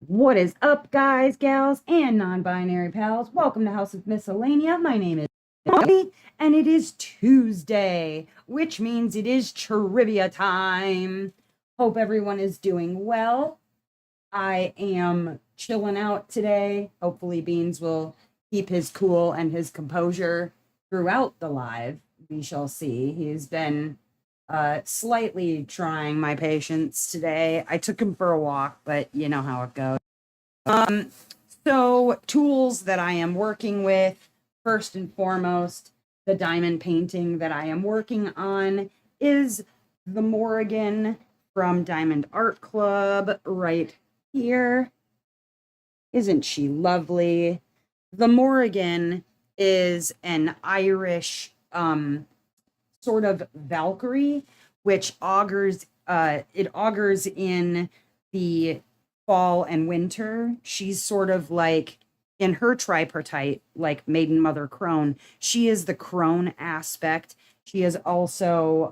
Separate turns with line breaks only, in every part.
What is up, guys, gals, and non-binary pals? Welcome to House of Miscellanea. My name is Molly, and it is Tuesday, which means it is trivia time. Hope everyone is doing well. I am chilling out today. Hopefully, Beans will keep his cool and his composure throughout the live. We shall see. He's been slightly trying my patience today. I took him for a walk, but you know how it goes. Um, so tools that I am working with, first and foremost, the diamond painting that I am working on is the Morrigan from Diamond Art Club right here. Isn't she lovely? The Morrigan is an Irish sort of Valkyrie, which augurs in the fall and winter. She's sort of like in her tripartite, like Maiden Mother Crone. She is the crone aspect. She is also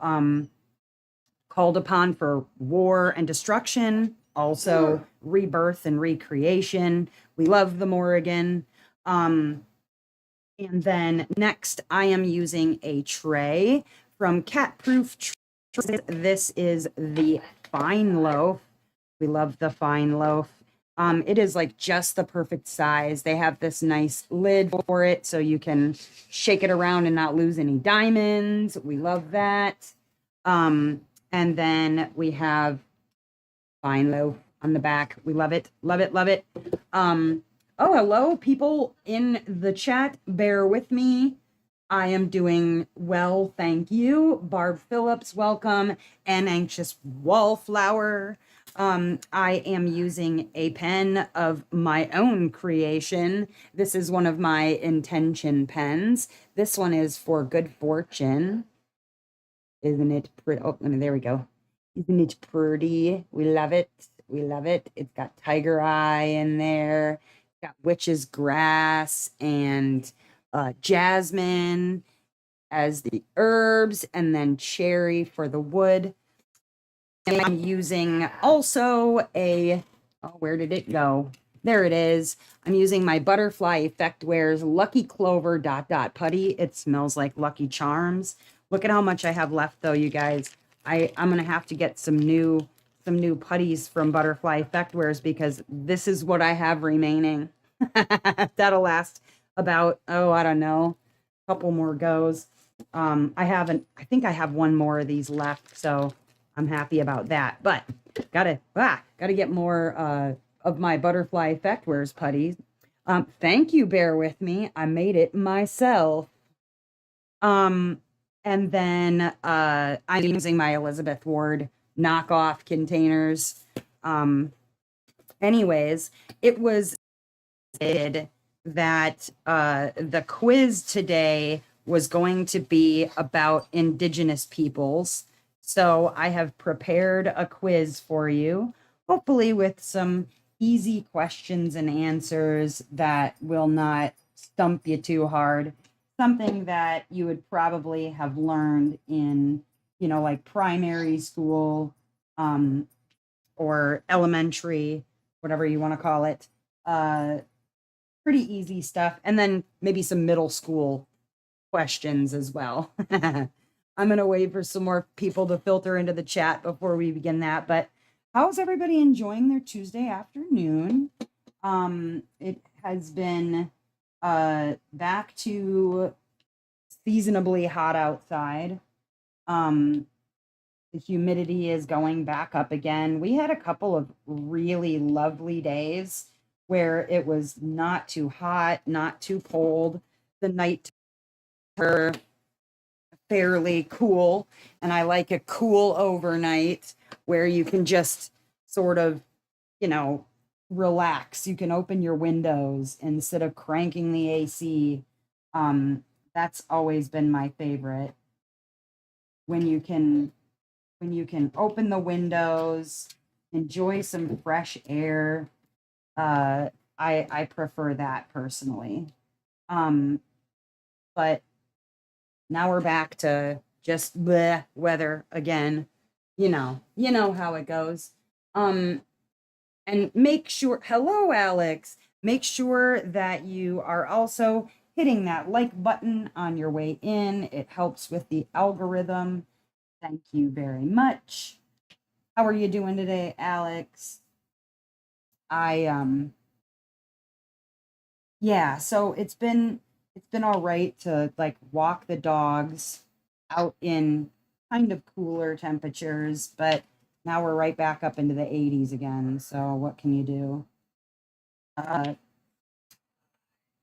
called upon for war and destruction, also rebirth and recreation. We love the Morrigan. And then next, I am using a tray from Catproof Trays. This is the Fine Loaf. We love the Fine Loaf. It is like just the perfect size. They have this nice lid for it so you can shake it around and not lose any diamonds. We love that. And then we have Fine Loaf on the back. We love it, love it, love it. Oh, hello, people in the chat. Bear with me. I am doing well, thank you. Barb Phillips, welcome. And Anxious Wallflower. I am using a pen of my own creation. This is one of my intention pens. This one is for good fortune. Isn't it pretty? Oh, there we go. Isn't it pretty? We love it. We love it. It's got tiger eye in there. Got witch's grass and jasmine as the herbs, and then cherry for the wood. And I'm using also a, oh, where did it go? There it is. I'm using my Butterfly Effect Wears Lucky Clover dot dot putty. It smells like Lucky Charms. Look at how much I have left though, you guys. I'm gonna have to get some new putties from Butterfly Effect Wears because this is what I have remaining. That'll last about, oh, I don't know, a couple more goes. I think I have one more of these left, so I'm happy about that. But gotta get more of my Butterfly Effect Wears putties. Thank you, bear with me. I made it myself. Um, and then I'm using my Elizabeth Ward knockoff containers. Anyways, it was said that the quiz today was going to be about Indigenous peoples. So I have prepared a quiz for you, hopefully with some easy questions and answers that will not stump you too hard. Something that you would probably have learned in, like primary school, or elementary, whatever you want to call it. Pretty easy stuff. And then maybe some middle school questions as well. I'm going to wait for some more people to filter into the chat before we begin that. But how's everybody enjoying their Tuesday afternoon? It has been back to seasonably hot outside. The humidity is going back up again. We had a couple of really lovely days where it was not too hot, not too cold. The night were fairly cool, and I like a cool overnight where you can just sort of, relax. You can open your windows instead of cranking the AC. That's always been my favorite. When you can open the windows, enjoy some fresh air. I prefer that personally. But now we're back to just bleh weather again. You know how it goes. Um, And make sure, hello, Alex, make sure that you are also hitting that like button on your way in. It helps with the algorithm. Thank you very much. How are you doing today, Alex? I Yeah, so it's been all right to like walk the dogs out in kind of cooler temperatures, but now we're right back up into the 80s again. So what can you do? Uh,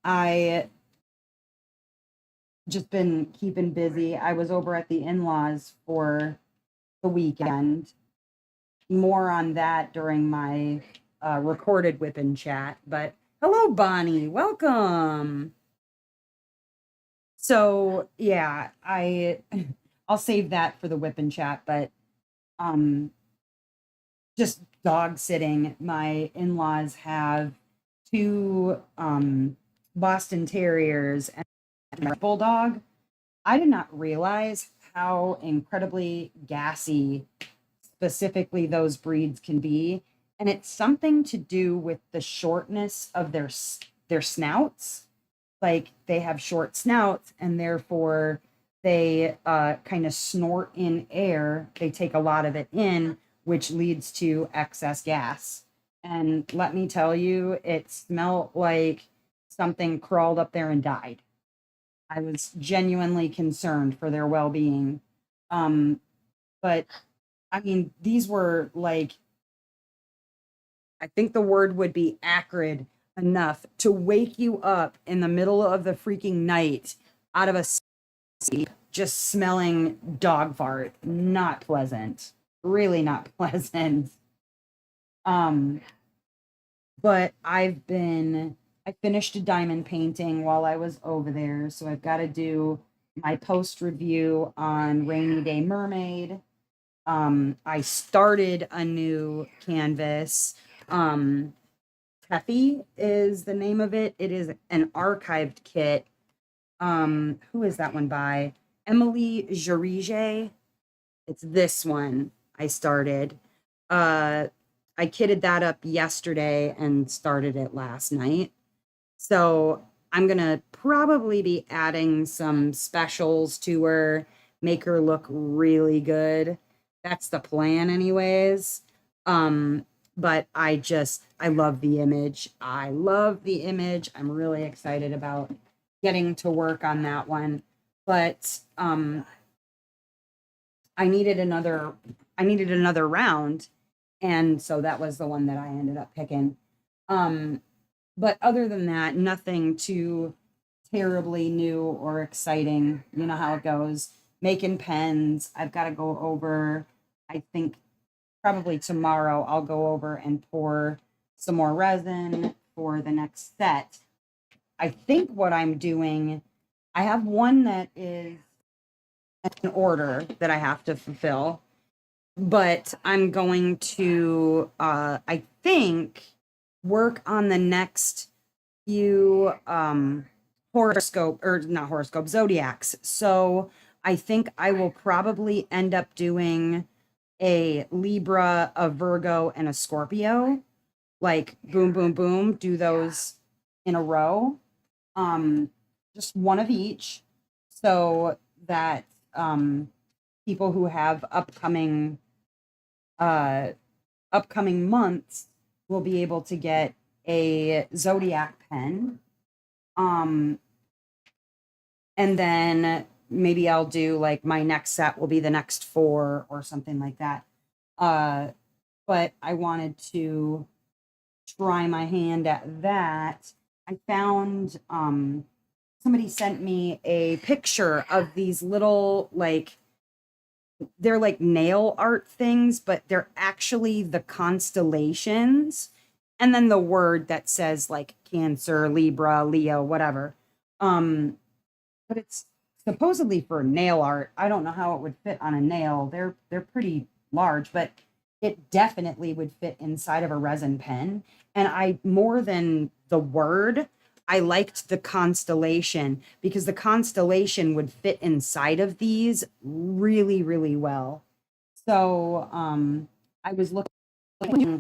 I just been keeping busy. I was over at the in-laws for the weekend. More on that during my recorded whip and chat. But hello, Bonnie. Welcome. So yeah, I'll save that for the whip and chat, but um just dog sitting. My in-laws have two Boston Terriers and a bulldog. I did not realize how incredibly gassy specifically those breeds can be, and it's something to do with the shortness of their snouts. Like they have short snouts and therefore they kind of snort in air. They take a lot of it in, which leads to excess gas. And let me tell you, it smelled like something crawled up there and died. I was genuinely concerned for their well-being. Um, but I mean, these were like, I think the word would be acrid enough to wake you up in the middle of the freaking night out of a sleep, just smelling dog fart. Not pleasant. Really not pleasant. Um, but I finished a diamond painting while I was over there, so I've got to do my post review on Rainy Day Mermaid. I started a new canvas. Teffy is the name of it. It is an archived kit. Who is that one by? Emily Jarige. It's this one I started. Uh, I kitted that up yesterday and started it last night. So I'm gonna probably be adding some specials to her, make her look really good. That's the plan, anyways. Um, but I love the image. I love the image. I'm really excited about getting to work on that one. But I needed another I needed another round, and so that was the one that I ended up picking. Um, but other than that, nothing too terribly new or exciting. You know how it goes. Making pens. I've got to go over, I think probably tomorrow, I'll go over and pour some more resin for the next set. I think what I'm doing, I have one that is an order that I have to fulfill, but I'm going to, I think, work on the next few horoscope, or not horoscope, zodiacs. So I think I will probably end up doing a Libra, a Virgo, and a Scorpio. Like boom, boom, boom, do those in a row. Um, just one of each, so that people who have uh upcoming months will be able to get a zodiac pen. Um, and then maybe I'll do like my next set will be the next four or something like that. Uh, but I wanted to try my hand at that. I found somebody sent me a picture of these little like they're like nail art things, but they're actually the constellations and then the word that says like Cancer, Libra, Leo, whatever. Um, but it's supposedly for nail art. I don't know how it would fit on a nail. They're pretty large, but it definitely would fit inside of a resin pen. And I more than the word, I liked the constellation because the constellation would fit inside of these really, really well. So I was looking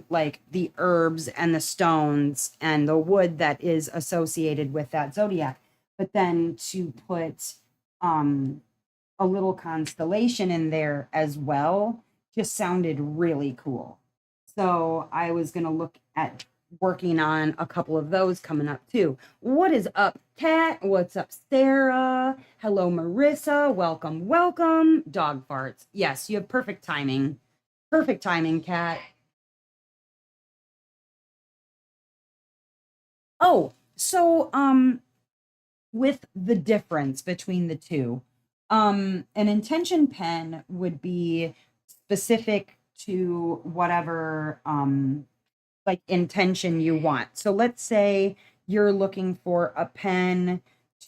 like the herbs and the stones and the wood that is associated with that zodiac. But then to put um a little constellation in there as well just sounded really cool. So I was going to look at working on a couple of those coming up too. What is up, Kat? What's up, Sarah? Hello, Marissa. Welcome, welcome. Dog farts. Yes, you have perfect timing. Perfect timing, Kat. Oh, so with the difference between the two, an intention pen would be specific to whatever like intention you want. So let's say you're looking for a pen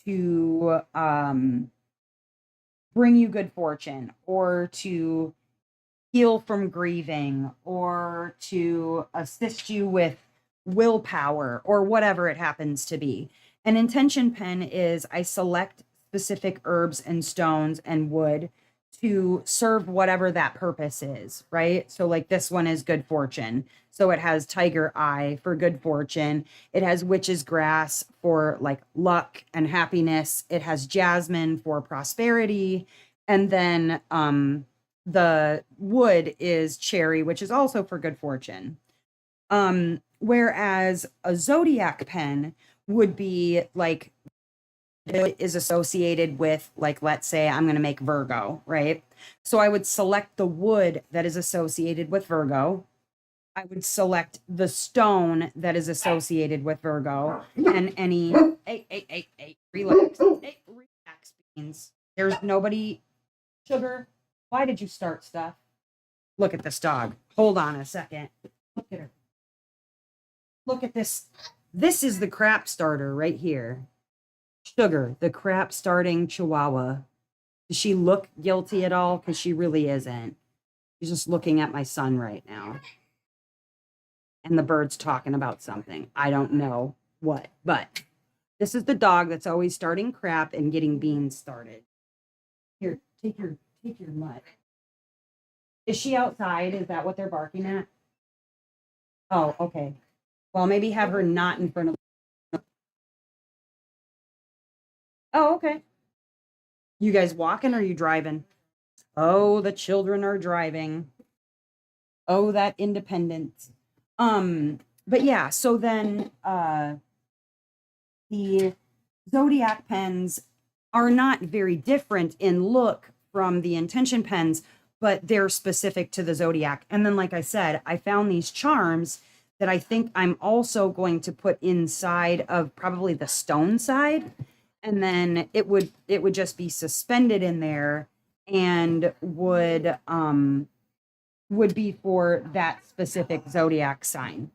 to bring you good fortune or to heal from grieving or to assist you with willpower or whatever it happens to be. An intention pen is I select specific herbs and stones and wood to serve whatever that purpose is, right? So, like this one is good fortune. So, it has tiger eye for good fortune. It has witch's grass for like luck and happiness. It has jasmine for prosperity. And then, the wood is cherry, which is also for good fortune. Whereas a zodiac pen would be like it is associated with, like, let's say I'm going to make Virgo, right? So I would select the wood that is associated with Virgo. I would select the stone that is associated with Virgo and any relax. Hey, relax beans. There's nobody. Sugar, why did you start stuff? Look at this dog. Hold on a second. Look at her. Look at this. This is the crap starter right here. Sugar, the crap starting chihuahua. Does she look guilty at all? Because she really isn't. She's just looking at my son right now. And the bird's talking about something. I don't know what, but this is the dog that's always starting crap and getting beans started. Here, take your mutt. Is she outside? Is that what they're barking at? Oh, okay. Well, maybe have her not in front of. Oh, okay. You guys walking or are you driving? Oh, the children are driving. Oh, that independence. But yeah, so then the zodiac pens are not very different in look from the intention pens, but they're specific to the zodiac. And then, like I said, I found these charms that I think I'm also going to put inside of probably the stone side. And then it would just be suspended in there and would be for that specific zodiac sign.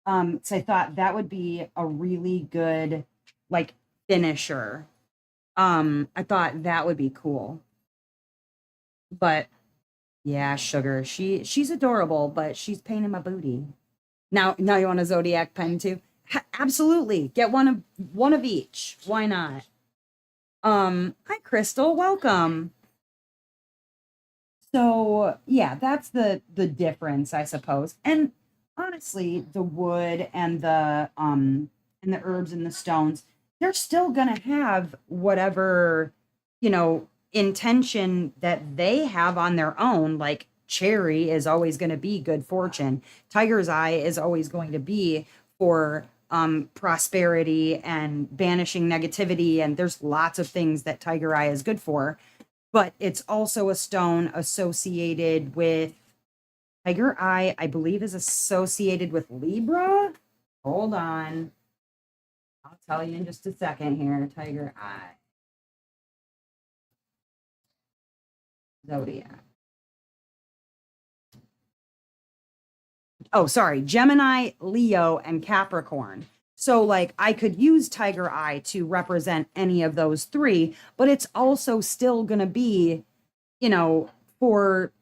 So I thought that would be a really good like finisher. I thought that would be cool. But yeah, Sugar, she's adorable, but she's pain in my booty. Now you want a zodiac pen too? Absolutely. Get one of each. Why not? Hi Crystal, welcome. So yeah, that's the difference, I suppose. And honestly, the wood and the herbs and the stones, they're still gonna have whatever, intention that they have on their own. Like cherry is always going to be good fortune. Tiger's eye is always going to be for prosperity and banishing negativity. And there's lots of things that tiger eye is good for, but it's also a stone associated with tiger eye, I believe is associated with Libra. Hold on. I'll tell you in just a second here. Tiger eye. Zodiac. Oh, sorry, Gemini, Leo, and Capricorn. So, like, I could use Tiger Eye to represent any of those three, but it's also still going to be, for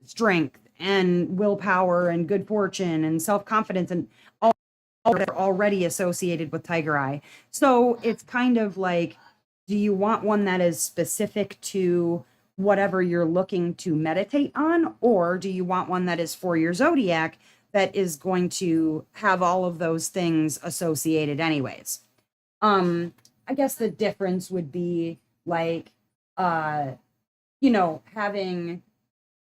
strength and willpower and good fortune and self confidence and all that are already associated with Tiger Eye. So, it's kind of like, do you want one that is specific to whatever you're looking to meditate on? Or do you want one that is for your zodiac that is going to have all of those things associated anyways? I guess the difference would be like, uh, having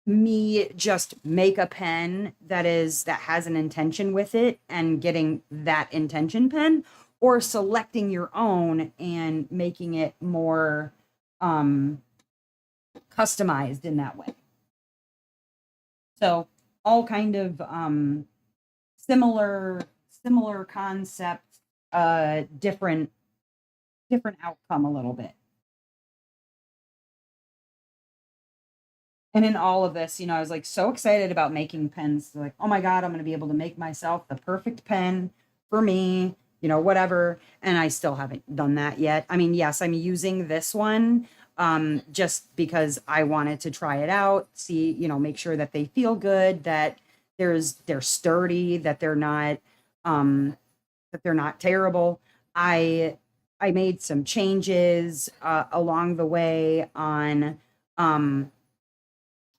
me just make a pen that has an intention with it and getting that intention pen, or selecting your own and making it more um customized in that way. So all kind of similar concept, different outcome a little bit. And in all of this, I was like so excited about making pens. Like, oh my God, I'm going to be able to make myself the perfect pen for me, whatever. And I still haven't done that yet. I mean, yes, I'm using this one just because I wanted to try it out, see, make sure that they feel good, that they're sturdy, that they're not terrible. I I made some changes along the way on um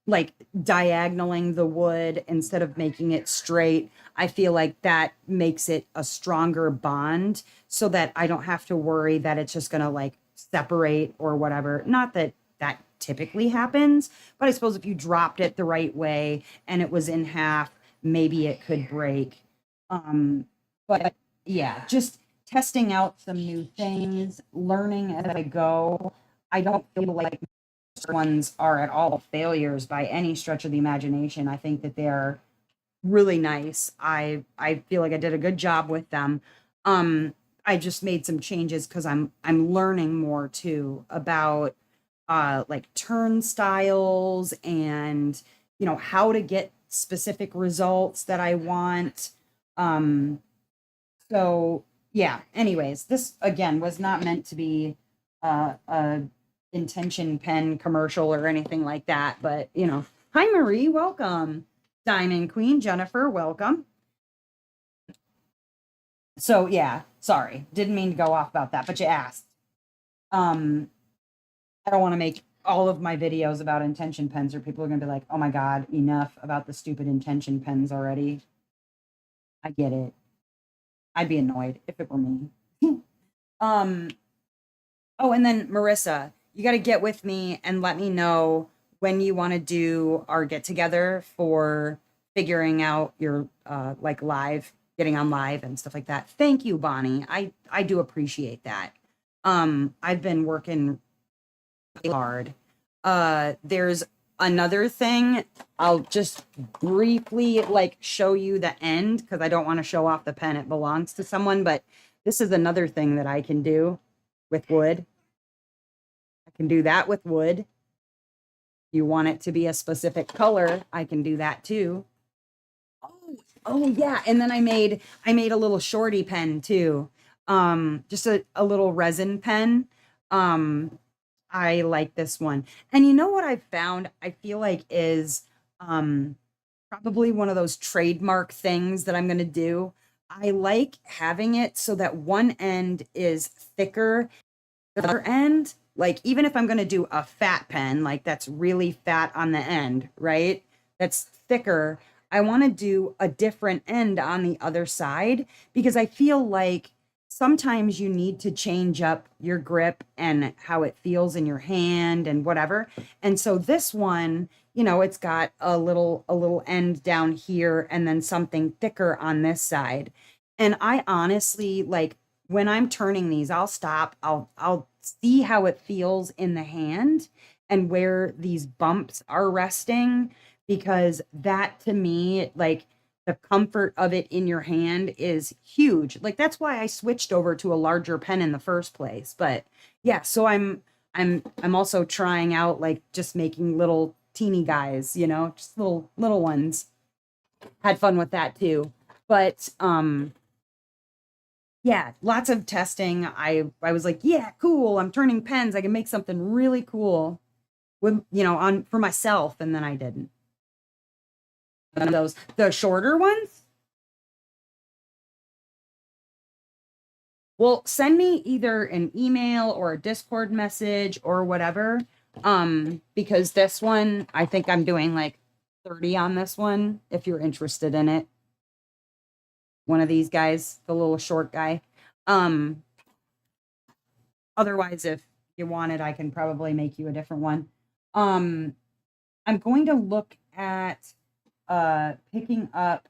like diagonaling the wood instead of making it straight. I feel like that makes it a stronger bond so that I don't have to worry that it's just going to like separate or whatever. Not that that typically happens, but I suppose if you dropped it the right way and it was in half, maybe it could break. But yeah, just testing out some new things, learning as I go. I don't feel like ones are at all failures by any stretch of the imagination. I think that they're really nice. I feel like I did a good job with them. I just made some changes because I'm learning more too about like turnstiles and how to get specific results that I want. Um so yeah, anyways, this again was not meant to be a intention pen commercial or anything like that, but hi Marie, welcome. Diamond Queen Jennifer, welcome. So yeah, sorry, didn't mean to go off about that, but you asked. Um, I don't want to make all of my videos about intention pens, or people are gonna be like, oh my God, enough about the stupid intention pens already. I get it. I'd be annoyed if it were me. um, oh, and then Marissa, you got to get with me and let me know when you want to do our get together for figuring out your like live, getting on live and stuff like that. Thank you, Bonnie. I do appreciate that. I've been working hard. There's another thing. I'll just briefly like show you the end because I don't want to show off the pen. It belongs to someone, but this is another thing that I can do with wood. I can do that with wood. You want it to be a specific color, I can do that too. Oh, oh yeah. And then I made a little shorty pen too. Just a little resin pen. Um, I like this one. And you know what I've found, I feel like is um probably one of those trademark things that I'm gonna do. I like having it so that one end is thicker the other end, like even if I'm going to do a fat pen, like that's really fat on the end, right? That's thicker. I want to do a different end on the other side because I feel like sometimes you need to change up your grip and how it feels in your hand and whatever. And so this one, it's got a little end down here and then something thicker on this side. And I honestly like when I'm turning these, I'll stop, I'll see how it feels in the hand and where these bumps are resting because that to me, like the comfort of it in your hand is huge. Like that's why I switched over to a larger pen in the first place. But yeah, so I'm also trying out like just making little teeny guys, just little ones. Had fun with that too. But yeah, lots of testing. I was like, yeah, cool. I'm turning pens. I can make something really cool with, on for myself, and then I didn't. And those the shorter ones. Well, send me either an email or a Discord message or whatever Because this one, I think I'm doing like 30 on this one, if you're interested in it. One of these guys, the little short guy. Um, Otherwise, if you want it, I can probably make you a different one. Um, I'm going to look at picking up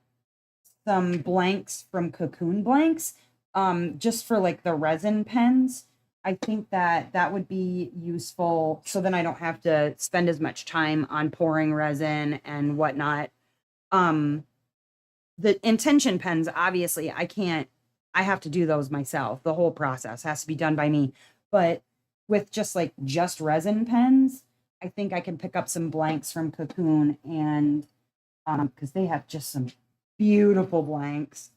some blanks from Cocoon Blanks, just for like the resin pens. I think that that would be useful so then I don't have to spend as much time on pouring resin and whatnot. Um, the intention pens, obviously, I have to do those myself. The whole process has to be done by me. But with just resin pens, I think I can pick up some blanks from Cocoon and because they have just some beautiful blanks.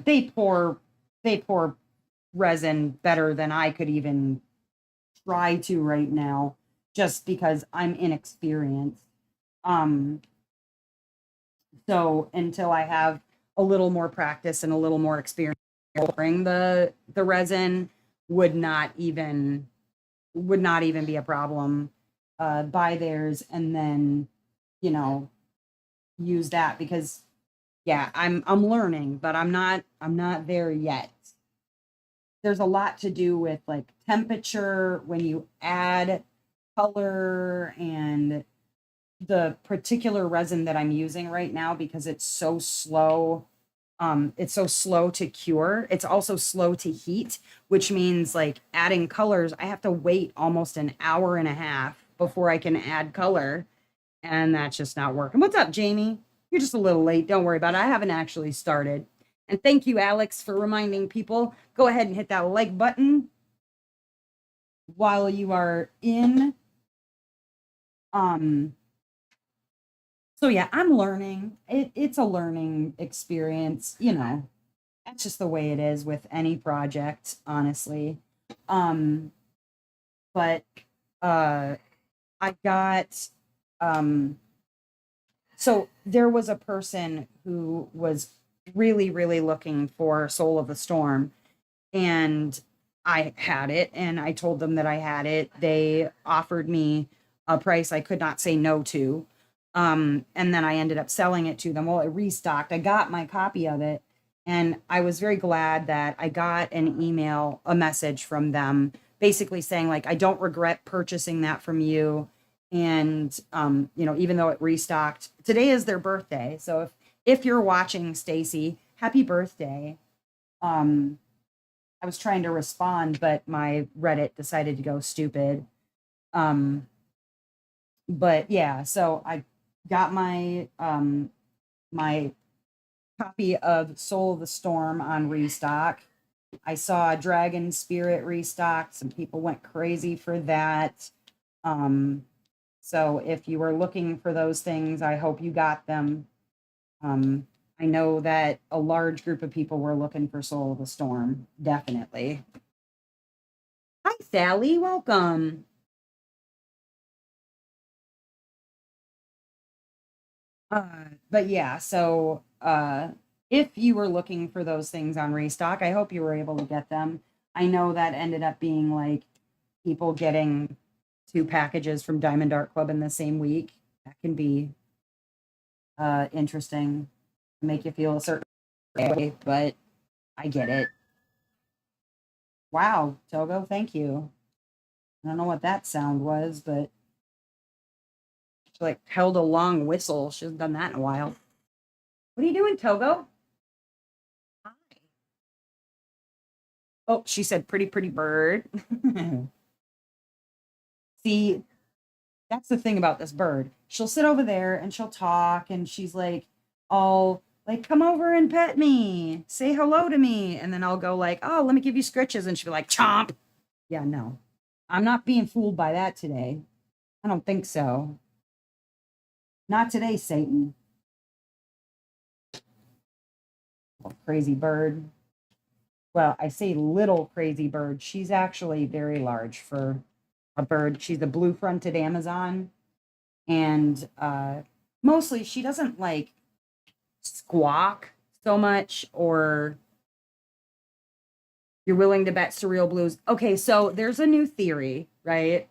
They pour resin better than I could even try to right now, just because I'm inexperienced. Um, so until I have a little more practice and a little more experience, pouring the resin would not even be a problem. Buy theirs and then you know use that because yeah, I'm learning, but I'm not there yet. There's a lot to do with like temperature when you add color and the particular resin that I'm using right now because it's so slow to cure. It's also slow to heat, which means like adding colors, I have to wait almost an hour and a half before I can add color, and that's just not working. What's up, Jamie? You're just a little late. Don't worry about it. I haven't actually started. And thank you, Alex, for reminding people. Go ahead and hit that like button while you are in. Um, so yeah, I'm learning. It's a learning experience, That's just the way it is with any project, honestly. Um, but uh I got um so there was a person who was really, really looking for Soul of the Storm, and I had it, and I told them that I had it. They offered me a price I could not say no to. And then I ended up selling it to them. Well, it restocked. I got my copy of it, and I was very glad that I got a message from them basically saying like I don't regret purchasing that from you. And even though it restocked, today is their birthday. So if you're watching, Stacy, happy birthday. Um, I was trying to respond, but my Reddit decided to go stupid. Um, but yeah, so I got my copy of Soul of the Storm on restock. I saw Dragon Spirit restocked. Some people went crazy for that. Um, so if you were looking for those things, I hope you got them. I know that a large group of people were looking for Soul of the Storm, definitely. Hi, Sally. Welcome. But yeah, so if you were looking for those things on restock, I hope you were able to get them. I know that ended up being like people getting two packages from Diamond Art Club in the same week. That can be interesting, make you feel a certain way, but I get it. Wow, Togo, thank you. I don't know what that sound was, but she like held a long whistle. She hasn't done that in a while. What are you doing, Togo? Hi. Oh, she said, pretty, pretty bird. See, that's the thing about this bird. She'll sit over there and she'll talk, and she's like, all like, come over and pet me, say hello to me. And then I'll go, like, oh, let me give you scritches. And she'll be like, chomp. Yeah, no, I'm not being fooled by that today. I don't think so. Not today, Satan. Crazy bird. Well, I say little crazy bird. She's actually very large for a bird. She's a blue fronted Amazon. And mostly she doesn't like squawk so much, or you're willing to bet Surreal Blues. Okay, so there's a new theory, right?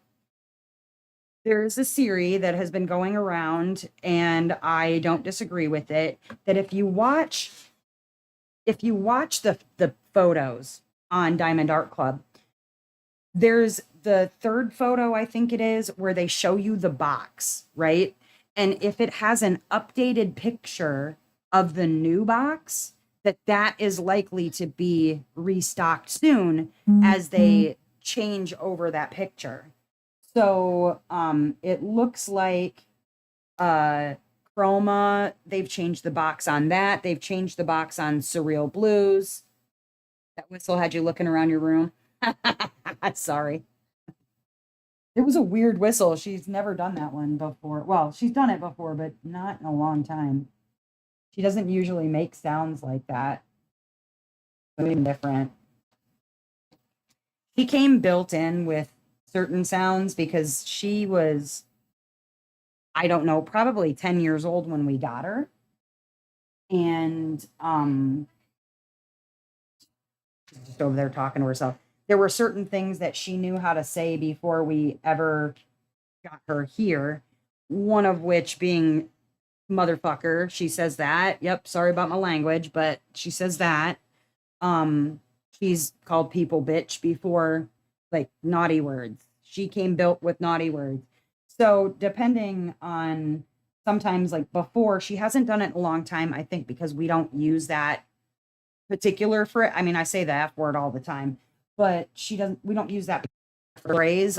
There's a theory that has been going around, and I don't disagree with it, that if you watch the photos on Diamond Art Club, there's the third photo, I think it is, where they show you the box, right? And if it has an updated picture of the new box, that is likely to be restocked soon as they change over that picture. So it looks like uh Chroma, they've changed the box on that. They've changed the box on Surreal Blues. That whistle had you looking around your room. Sorry. It was a weird whistle. She's never done that one before. Well, she's done it before, but not in a long time. She doesn't usually make sounds like that. Something different. She came built in with certain sounds because she was, I don't know, probably 10 years old when we got her. And just over there talking to herself. There were certain things that she knew how to say before we ever got her here. One of which being motherfucker. She says that. Yep, sorry about my language, but she says that. She's called people bitch before, like naughty words. She came built with naughty words. So depending on, sometimes like before, she hasn't done it in a long time, I think because we don't use that particular for it. I mean, I say the F word all the time, but we don't use that phrase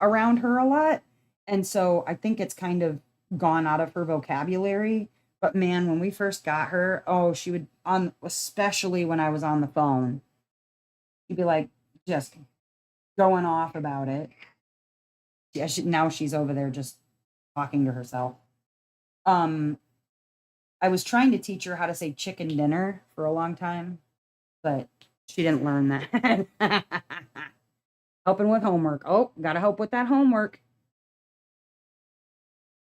around her a lot. And so I think it's kind of gone out of her vocabulary. But man, when we first got her, oh, she would especially when I was on the phone, she'd be like just going off about it. Yeah, now she's over there just talking to herself. Um, I was trying to teach her how to say chicken dinner for a long time, but she didn't learn that. Helping with homework. Oh, gotta help with that homework.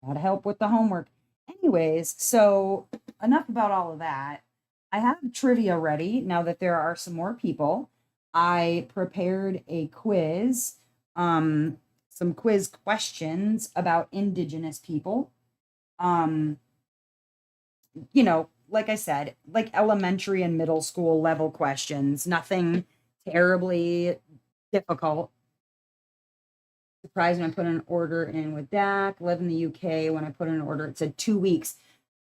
Gotta help with the homework. Anyways, so enough about all of that. I have trivia ready now that there are some more people. I prepared a quiz, some quiz questions about Indigenous people. Um, like I said, like elementary and middle school level questions, nothing terribly difficult. Surprised when I put an order in with DAC, live in the UK. When I put in an order, it said 2 weeks.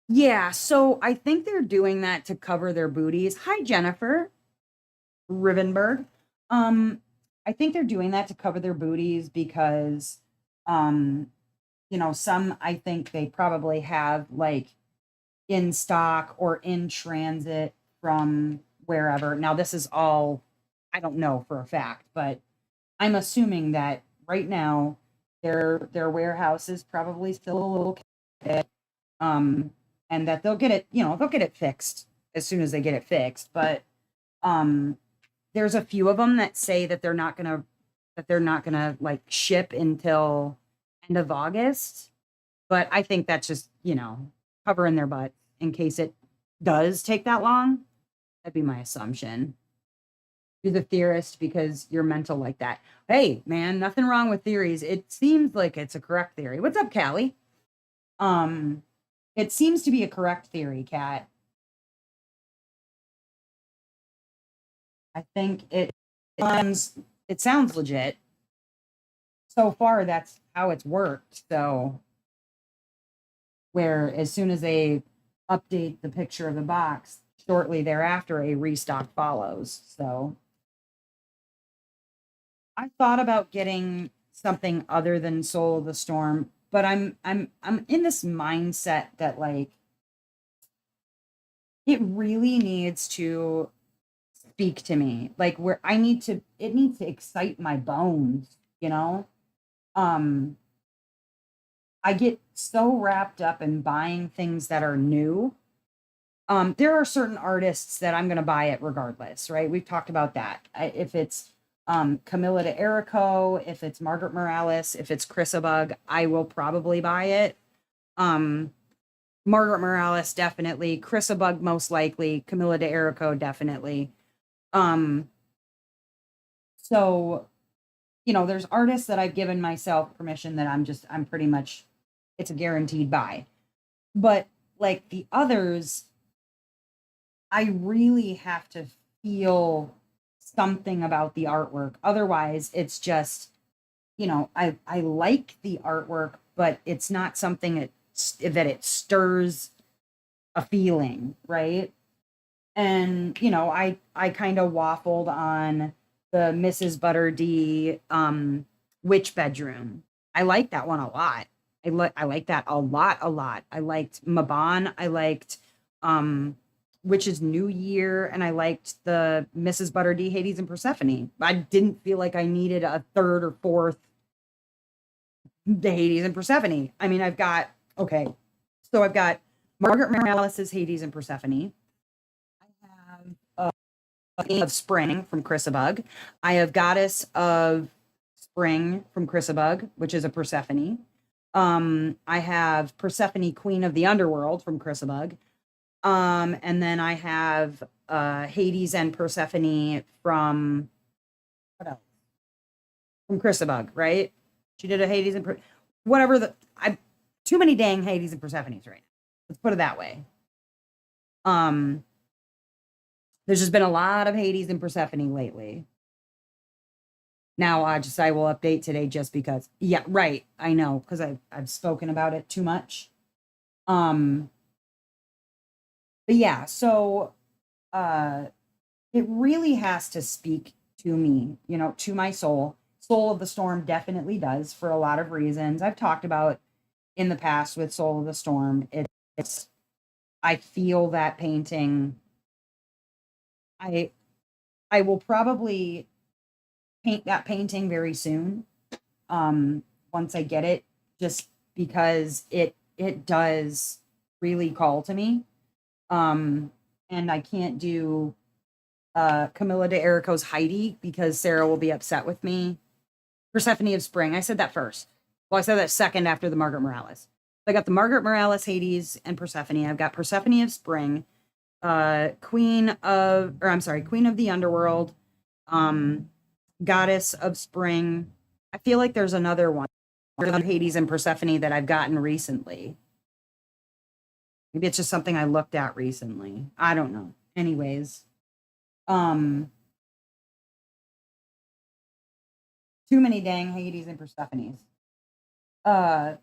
Yeah, so I think they're doing that to cover their booties. Hi, Jennifer Rivenberg. I think they're doing that to cover their booties because, some I think they probably have like in stock or in transit from wherever. Now, this is all, I don't know for a fact, but I'm assuming that right now their warehouse is probably still a little um and that they'll get it fixed as soon as they get it fixed. But um there's a few of them that say that they're not gonna like ship until end of August. But I think that's just, covering their butt in case it does take that long. That'd be my assumption. You're the theorist because you're mental like that. Hey, man, nothing wrong with theories. It seems like it's a correct theory. What's up, Callie? Um, it seems to be a correct theory, Kat. I think it sounds legit. So far, that's how it's worked. So, where as soon as they update the picture of the box, shortly thereafter, a restock follows. So, I thought about getting something other than Soul of the Storm, but I'm in this mindset that like it really needs to speak to me. Like where it needs to excite my bones, you know? Um I get so wrapped up in buying things that are new. There are certain artists that I'm going to buy it regardless, right? We've talked about that. If it's Camilla de Erico, if it's Margaret Morales, if it's Chrisabug, I will probably buy it. Um, Margaret Morales definitely, Chrisabug most likely, Camilla de Erico definitely. Um, so you know, there's artists that I've given myself permission that I'm pretty much, it's a guaranteed buy. But like the others, I really have to feel something about the artwork. Otherwise, it's just, you know, I like the artwork, but it's not something that it stirs a feeling, right? And you know, I kind of waffled on the Mrs. Butter D witch bedroom. I like that one a lot. I like that a lot. I liked Maban. I liked Witch's New Year, and I liked the Mrs. Butter D Hades and Persephone. I didn't feel like I needed a third or fourth the Hades and Persephone. I mean, I've got okay, so I've got Margaret Morales' Hades and Persephone. I have of Spring from Chrysabug. I have Goddess of Spring from Chrysabug, which is a Persephone. I have Persephone, Queen of the Underworld from Chrysabug. And then I have Hades and Persephone from what else? From Chrysabug, right? She did a Hades and whatever the I too many dang Hades and Persephones right now. Let's put it that way. Um, there's just been a lot of Hades and Persephone lately. Now I will update today just because. Yeah, right. I know because I've spoken about it too much. Um, but yeah, so it really has to speak to me, you know, to my soul. Soul of the Storm definitely does for a lot of reasons. I've talked about in the past with Soul of the Storm. It's I feel that painting. I I will probably paint that painting very soon. Once I get it, just because it does really call to me. And I can't do Camilla de Erico's Heidi because Sarah will be upset with me. Persephone of Spring. I said that first. Well, I said that second after the Margaret Morales. I got the Margaret Morales, Hades, and Persephone. I've got Persephone of Spring, Queen of the Underworld, um, Goddess of Spring. I feel like there's another one, Hades and Persephone that I've gotten recently. Maybe it's just something I looked at recently. I don't know. Anyways, um, too many dang Hades and Persephones. Uh,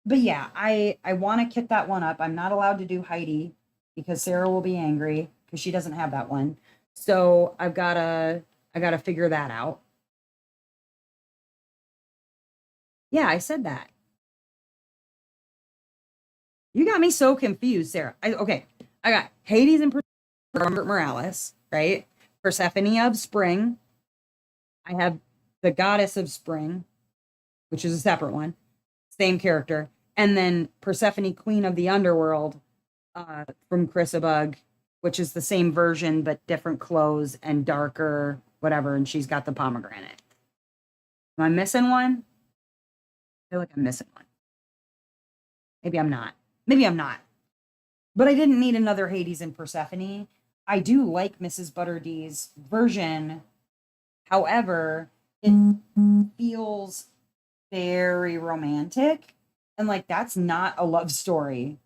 but yeah, I want to kit that one up. I'm not allowed to do Heidi because Sarah will be angry because she doesn't have that one. So I gotta figure that out. Yeah, I said that. You got me so confused, Sarah. Okay, I got Hades and Robert Morales, right? Persephone of Spring. I have the Goddess of Spring, which is a separate one, same character, and then Persephone, Queen of the Underworld, from Chrysabug, which is the same version but different clothes and darker, whatever. And she's got the pomegranate. Am I missing one? I feel like I'm missing one. Maybe I'm not. Maybe I'm not. But I didn't need another Hades and Persephone. I do like Mrs. Butterdee's version. However, it feels very romantic. And like that's not a love story.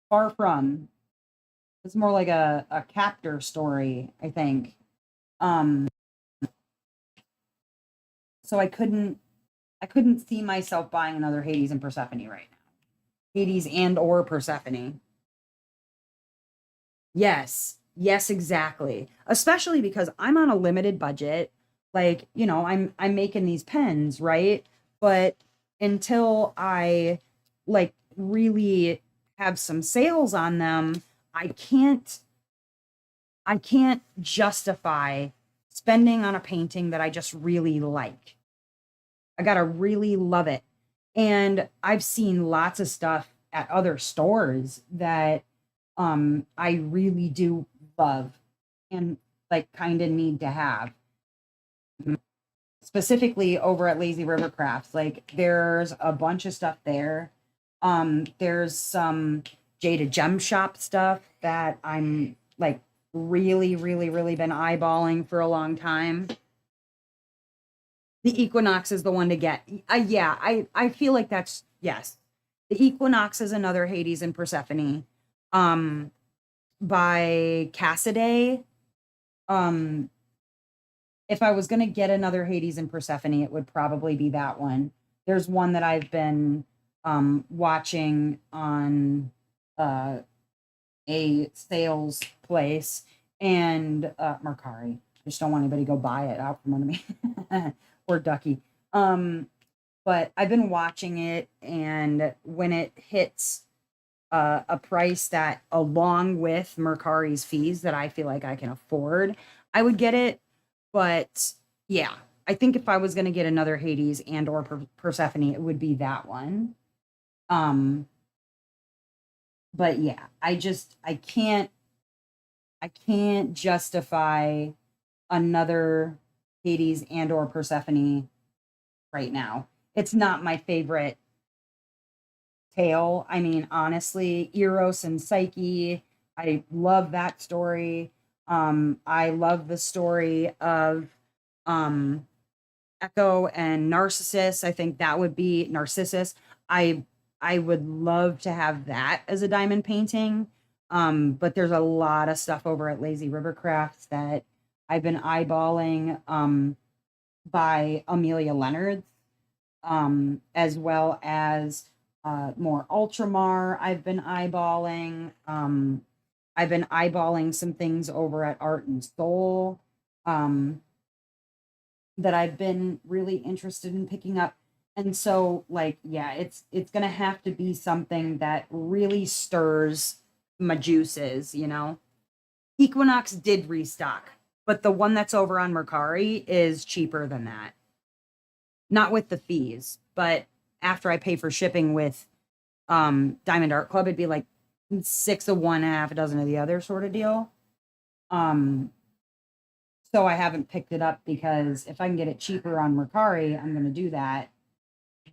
Far from. It's more like a captor story, I think. Um, so I couldn't see myself buying another Hades and Persephone right now. Hades and or Persephone. Yes. Yes, exactly. Especially because I'm on a limited budget. Like, you know, I'm making these pens, right? But until I like really have some sales on them, I can't I can't justify spending on a painting that I just really like. I got to really love it. And I've seen lots of stuff at other stores that I really do love and like kind of need to have. Specifically over at Lazy River Crafts. Like there's a bunch of stuff there. There's some Jada Gem Shop stuff that I'm like really been eyeballing for a long time. The equinox is the one to get. Yeah, I feel like that's yes. The equinox is another Hades and Persephone, um, by Cassaday. Um, if I was gonna get another Hades and Persephone, it would probably be that one. There's one that I've been watching on uh a sales place and Mercari. Just don't want anybody to go buy it out from under me or Ducky. Um, but I've been watching it, and when it hits a price that, along with Mercari's fees, that I feel like I can afford, I would get it. But yeah, I think if I was going to get another Hades and or Persephone, it would be that one. Um, but yeah, I can't justify another Hades and or Persephone right now. It's not my favorite tale. I mean, honestly, Eros and Psyche, I love that story. I love the story of um Echo and Narcissus. I think that would be Narcissus. I I would love to have that as a diamond painting. But there's a lot of stuff over at Lazy River Crafts that I've been eyeballing by Amelia Leonard, as well as more Ultramar. I've been eyeballing some things over at Art and Soul. Um, that I've been really interested in picking up. And so, like, yeah, it's gonna have to be something that really stirs my juices, you know. Equinox did restock, but the one that's over on Mercari is cheaper than that. Not with the fees, but after I pay for shipping with Diamond Art Club, it'd be like six of one, half a dozen of the other sort of deal. Um, so I haven't picked it up because if I can get it cheaper on Mercari, I'm gonna do that.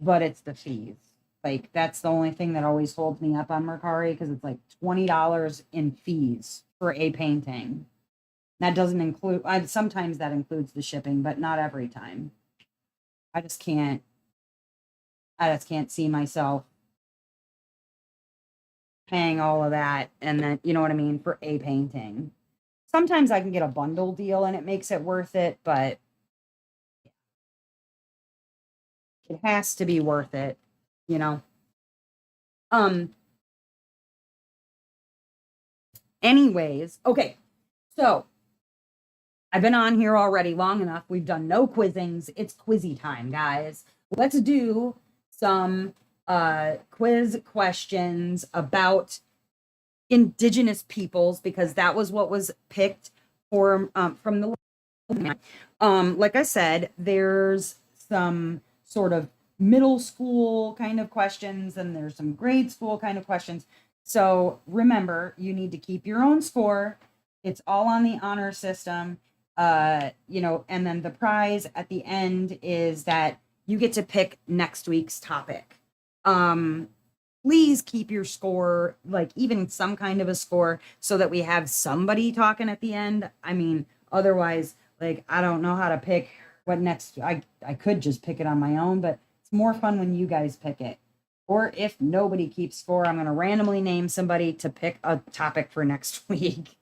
But it's the fees. Like that's the only thing that always holds me up on Mercari because it's like $20 in fees for a painting. That doesn't include sometimes that includes the shipping, but not every time. I just can't I just can't see myself paying all of that and then you know what I mean for a painting. Sometimes I can get a bundle deal and it makes it worth it, but it has to be worth it, you know. Um anyways, okay. So, I've been on here already long enough. We've done no quizzings. It's quizzy time, guys. Let's do some quiz questions about indigenous peoples because that was what was picked for from the like I said, there's some sort of middle school kind of questions and there's some grade school kind of questions. So remember, you need to keep your own score. It's all on the honor system. And then the prize at the end is that you get to pick next week's topic. Um, Please keep your score, like even some kind of a score, so that we have somebody talking at the end. I mean, otherwise, like I don't know how to pick what next. I could just pick it on my own, but it's more fun when you guys pick it. Or if nobody keeps score, I'm going to randomly name somebody to pick a topic for next week.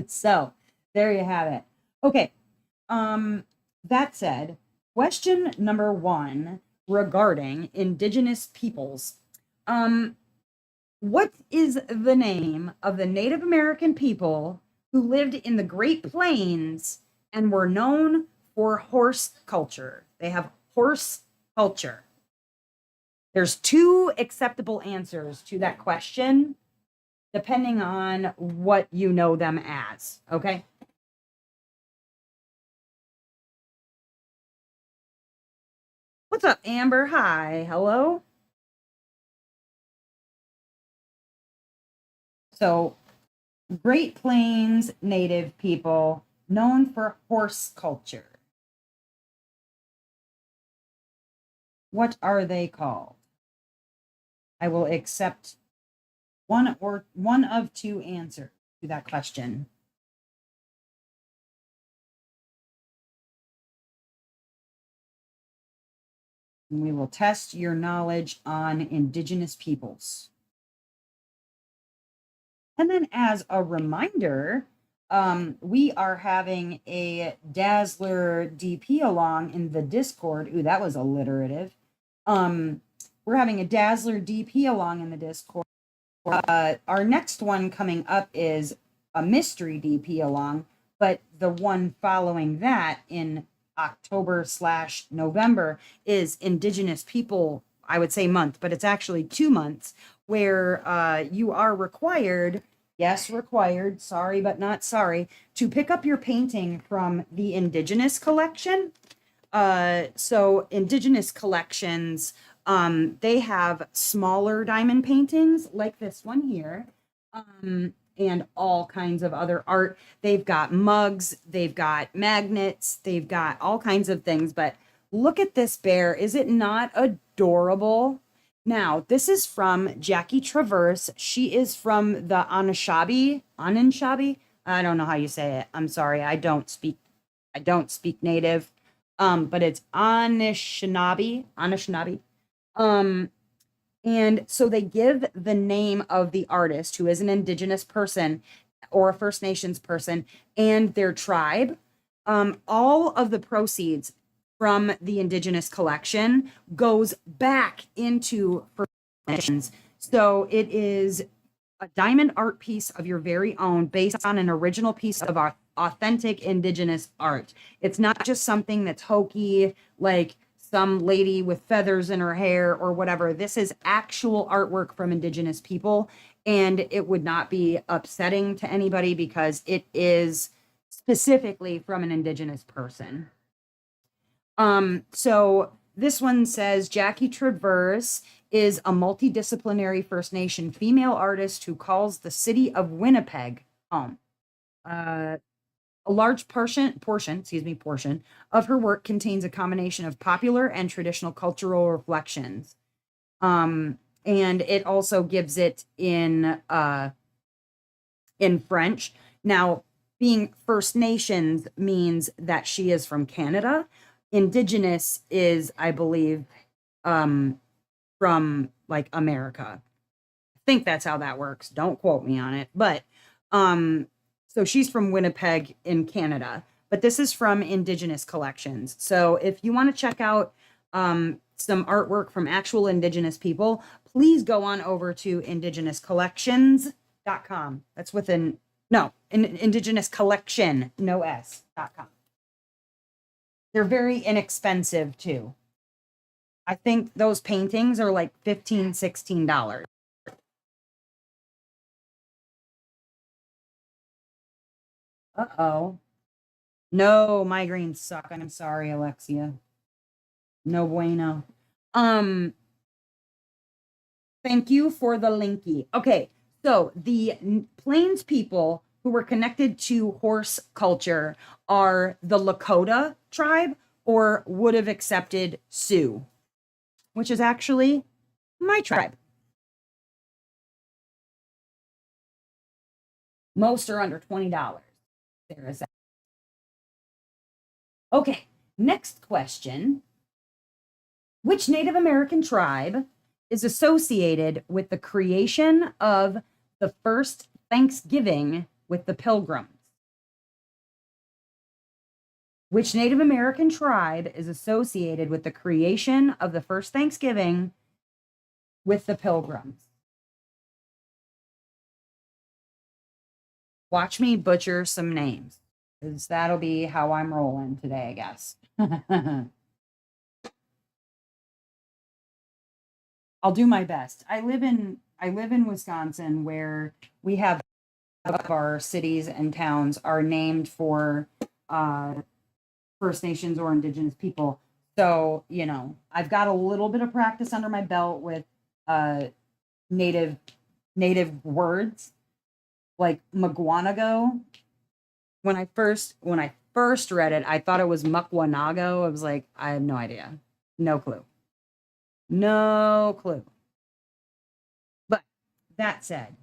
So there you have it. Okay. That said, question number one regarding indigenous peoples. Um, what is the name of the Native American people who lived in the Great Plains and were known for horse culture? They have horse culture. There's two acceptable answers to that question, depending on what you know them as. Okay. What's up, Amber? Hi. Hello. So, Great Plains Native people known for horse culture. What are they called? I will accept one of two answers to that question. And we will test your knowledge on Indigenous peoples. And then as a reminder, we are having a Dazzler DP along in the Discord. Ooh, that was alliterative. We're having a Dazzler DP along in the Discord. Our next one coming up is a mystery DP along, but the one following that in October/November is Indigenous People, I would say month, but it's actually 2 months, where you are required, yes, required, sorry, but not sorry, to pick up your painting from the Indigenous collection. So Indigenous collections, they have smaller diamond paintings like this one here, and all kinds of other art. They've got mugs, they've got magnets, they've got all kinds of things. But look at this bear. Is it not adorable? Now, this is from Jackie Traverse. She is from the Anishinaabe. I don't know how you say it. I'm sorry. I don't speak native. But it's Anishinaabe. And so they give the name of the artist, who is an Indigenous person or a First Nations person, and their tribe. All of the proceeds from the Indigenous collection goes back into First Nations. So it is a diamond art piece of your very own based on an original piece of our authentic Indigenous art. It's not just something that's hokey, like some lady with feathers in her hair or whatever. This is actual artwork from Indigenous people, and it would not be upsetting to anybody because it is specifically from an Indigenous person. So this one says Jackie Traverse is a multidisciplinary First Nation female artist who calls the city of Winnipeg home. A large portion of her work contains a combination of popular and traditional cultural reflections. And it also gives it in French. Now, being First Nations means that she is from Canada. Indigenous is, I believe, from like America. I think that's how that works. Don't quote me on it. But so she's from Winnipeg in Canada, but this is from Indigenous collections. So if you want to check out some artwork from actual Indigenous people, please go on over to indigenouscollections.com. That's Indigenous collection, no S.com. They're very inexpensive too. I think those paintings are like $15, $16. Uh-oh. No, migraines suck. I'm sorry, Alexia. No bueno. Thank you for the linky. Okay, so the Plains people who were connected to horse culture are the Lakota tribe, or would have accepted Sioux, which is actually my tribe. Most are under $20. There is that. Okay, next question. Which Native American tribe is associated with the creation of the first Thanksgiving with the Pilgrims? Which Native American tribe is associated with the creation of the first Thanksgiving with the Pilgrims? Watch me butcher some names, because that'll be how I'm rolling today, I guess. I'll do my best. I live in Wisconsin, where we have of our cities and towns are named for First Nations or Indigenous people. So, I've got a little bit of practice under my belt with native words like Mugwanago. When I first read it, I thought it was Mukwanago. I was like, I have no idea. No clue. No clue. But that said,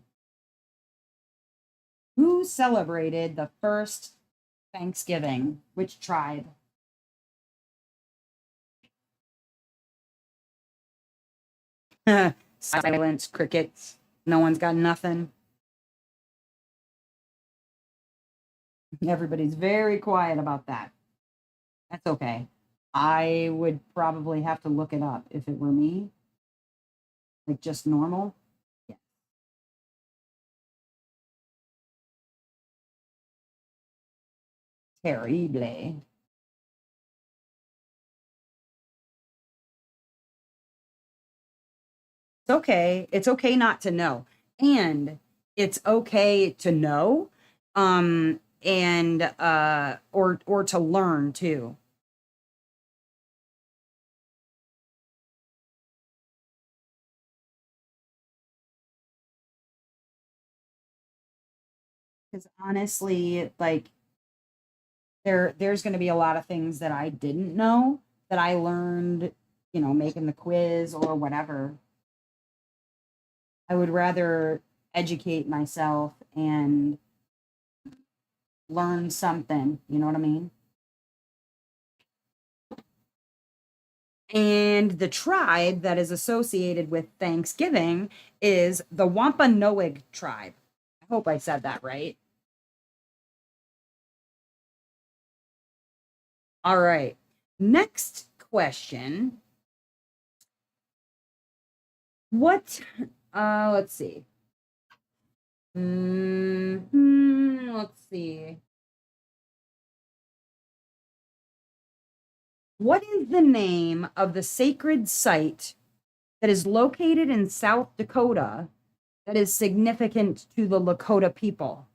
who celebrated the first Thanksgiving? Which tribe? Silence, crickets. No one's got nothing. Everybody's very quiet about that. That's okay. I would probably have to look it up if it were me. Like just normal. Yeah. Terrible. It's okay. It's okay not to know. And it's okay to know. And or to learn too. Because honestly, like there's going to be a lot of things that I didn't know that I learned, making the quiz or whatever. I would rather educate myself and learn something, you know what I mean? And the tribe that is associated with Thanksgiving is the Wampanoag tribe. I hope I said that right. All right. Next question. What let's see. Let's see. What is the name of the sacred site that is located in South Dakota that is significant to the Lakota people?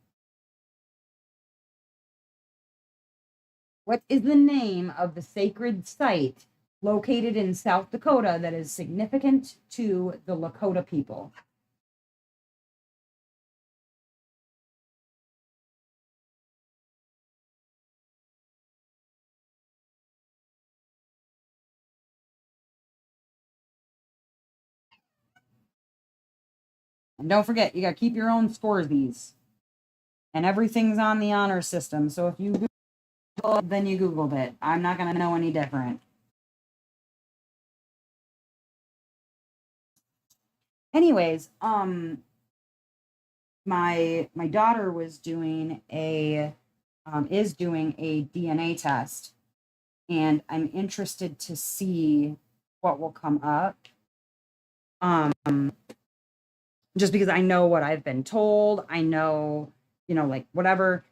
What is the name of the sacred site located in South Dakota that is significant to the Lakota people? And don't forget, you got to keep your own scores these. And everything's on the honor system. So if you Google it, then you Googled it. I'm not going to know any different. Anyways, my daughter was doing a is doing a DNA test, and I'm interested to see what will come up. Um, just because I know what I've been told, I know, like whatever.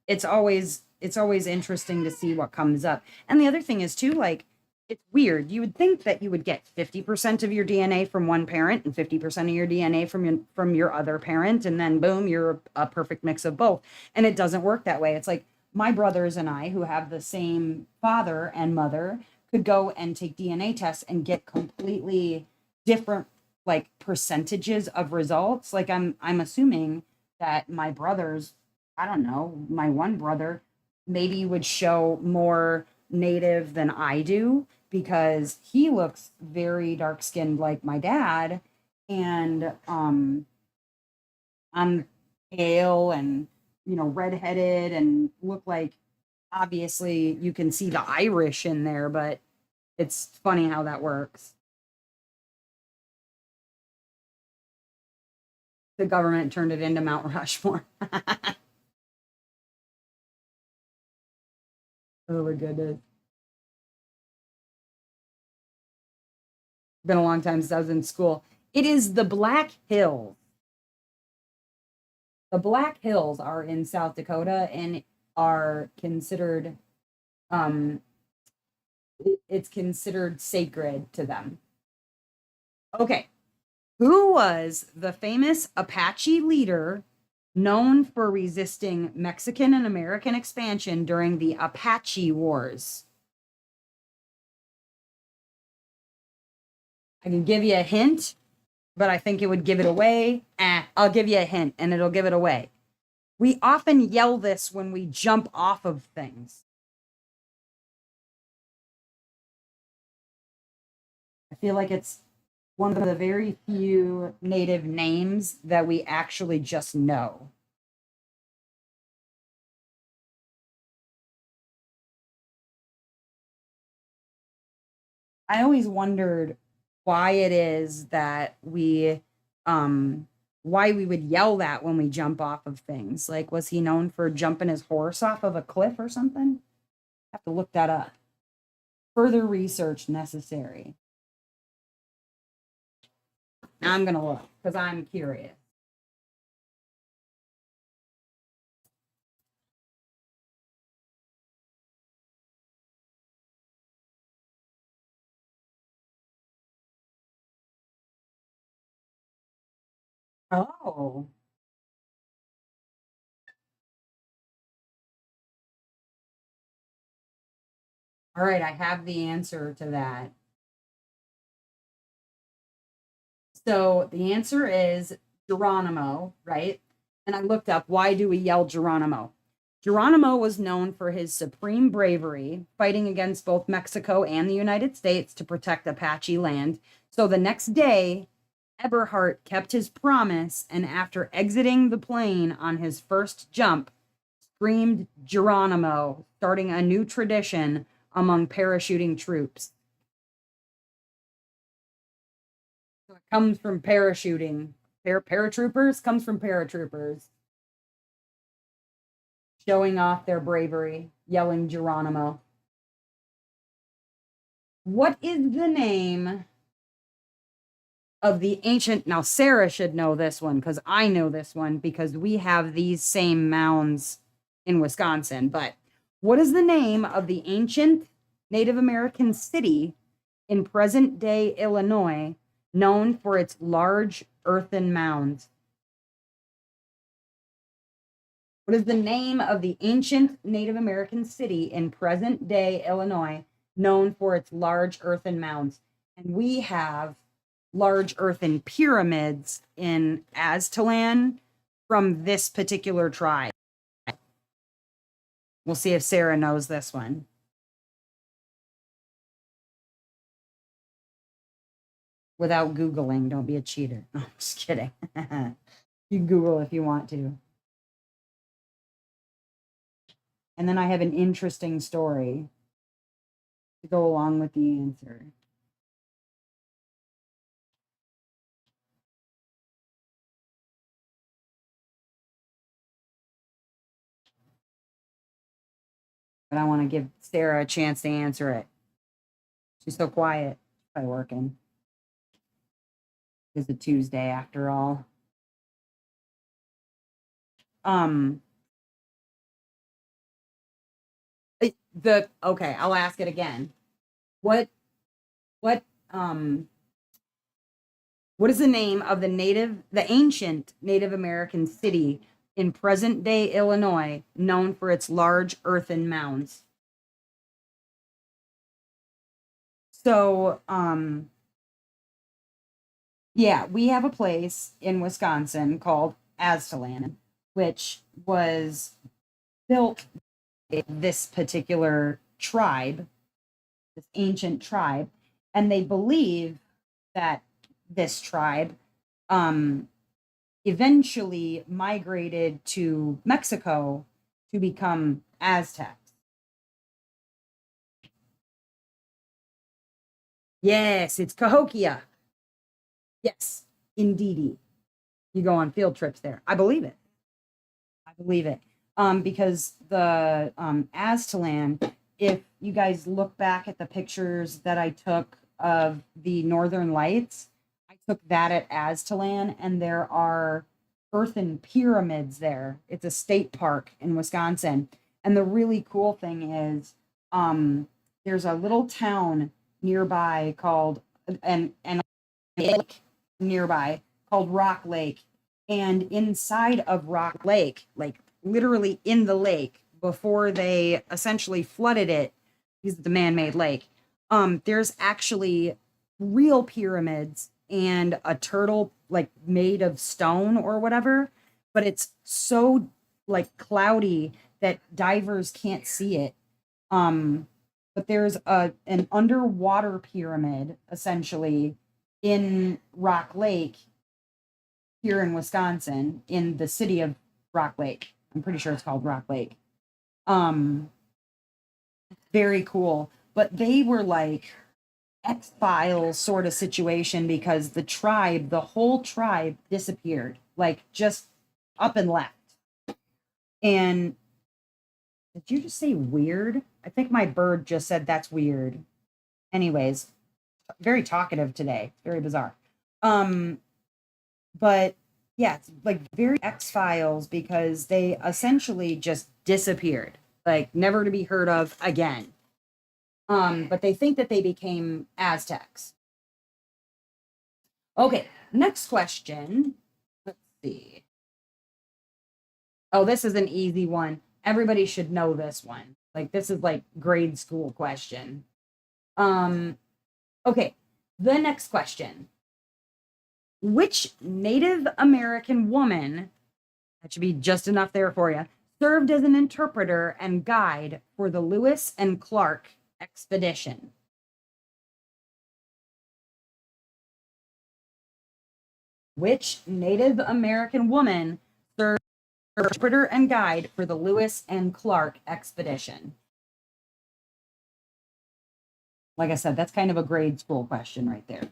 It's always interesting to see what comes up. And the other thing is too, like it's weird. You would think that you would get 50% of your DNA from one parent and 50% of your DNA from your other parent, and then boom, you're a perfect mix of both. And it doesn't work that way. It's like my brothers and I, who have the same father and mother, could go and take DNA tests and get completely different like percentages of results. Like I'm assuming that my brothers, I don't know, my one brother maybe would show more native than I do because he looks very dark skinned like my dad, and I'm pale and redheaded and look like, obviously you can see the Irish in there, but it's funny how that works. The government turned it into Mount Rushmore. Oh my goodness. Been a long time since I was in school. It is the Black Hills. The Black Hills are in South Dakota and are considered um it's considered sacred to them. Okay. Who was the famous Apache leader known for resisting Mexican and American expansion during the Apache Wars? I can give you a hint, but I think it would give it away. I'll give you a hint and it'll give it away. We often yell this when we jump off of things. I feel like it's one of the very few native names that we actually just know. I always wondered why it is that why we would yell that when we jump off of things. Like, was he known for jumping his horse off of a cliff or something? Have to look that up. Further research necessary. Now I'm gonna look because I'm curious. Oh, all right. I have the answer to that. So the answer is Geronimo, right? And I looked up, why do we yell Geronimo? Geronimo was known for his supreme bravery, fighting against both Mexico and the United States to protect Apache land. So the next day, Eberhart kept his promise and, after exiting the plane on his first jump, screamed Geronimo, starting a new tradition among parachuting troops. So it comes from parachuting. Paratroopers comes from paratroopers showing off their bravery, yelling Geronimo. What is the name of the ancient? Now, Sarah should know this one because I know this one because we have these same mounds in Wisconsin. But what is the name of the ancient Native American city in present day Illinois known for its large earthen mounds? What is the name of the ancient Native American city in present day Illinois known for its large earthen mounds? And we have large earthen pyramids in Aztalan from this particular tribe. We'll see if Sarah knows this one. Without Googling, don't be a cheater. No, I'm just kidding. You Google if you want to. And then I have an interesting story to go along with the answer. But I want to give Sarah a chance to answer it. She's so quiet by working. It's a Tuesday after all. Um okay, I'll ask it again. What what um what is the name of the ancient Native American city in present day Illinois known for its large earthen mounds? So, yeah, we have a place in Wisconsin called Aztalan, which was built by this particular tribe, this ancient tribe, and they believe that this tribe eventually migrated to Mexico to become Aztecs. Yes, it's Cahokia. Yes, indeedy. You go on field trips there. I believe it. I believe it. Because the Aztalan, if you guys look back at the pictures that I took of the Northern Lights, I took that at Aztalan, and there are earthen pyramids there. It's a state park in Wisconsin. And the really cool thing is, there's a little town nearby called and a lake nearby called Rock Lake. And inside of Rock Lake, like literally in the lake, before they essentially flooded it, because it's a man-made lake, there's actually real pyramids and a turtle like made of stone or whatever, but it's so like cloudy that divers can't see it. But there's an underwater pyramid essentially in Rock Lake here in Wisconsin, in the city of Rock Lake. I'm pretty sure it's called Rock Lake. Um, Very cool. But they were like X-Files sort of situation because the whole tribe disappeared, like just up and left. And did you just say weird? I think my bird just said that's weird. Anyways, very talkative today. Very bizarre. Um, but yeah, it's like very X-Files because they essentially just disappeared, like never to be heard of again. But they think that they became Aztecs. Okay, next question. Let's see. Oh, this is an easy one. Everybody should know this one. Like this is like grade school question. Um, okay, the next question. Which Native American woman, that should be just enough there for you, served as an interpreter and guide for the Lewis and Clark expedition? Which Native American woman served as an interpreter and guide for the Lewis and Clark expedition? Like I said, that's kind of a grade school question right there.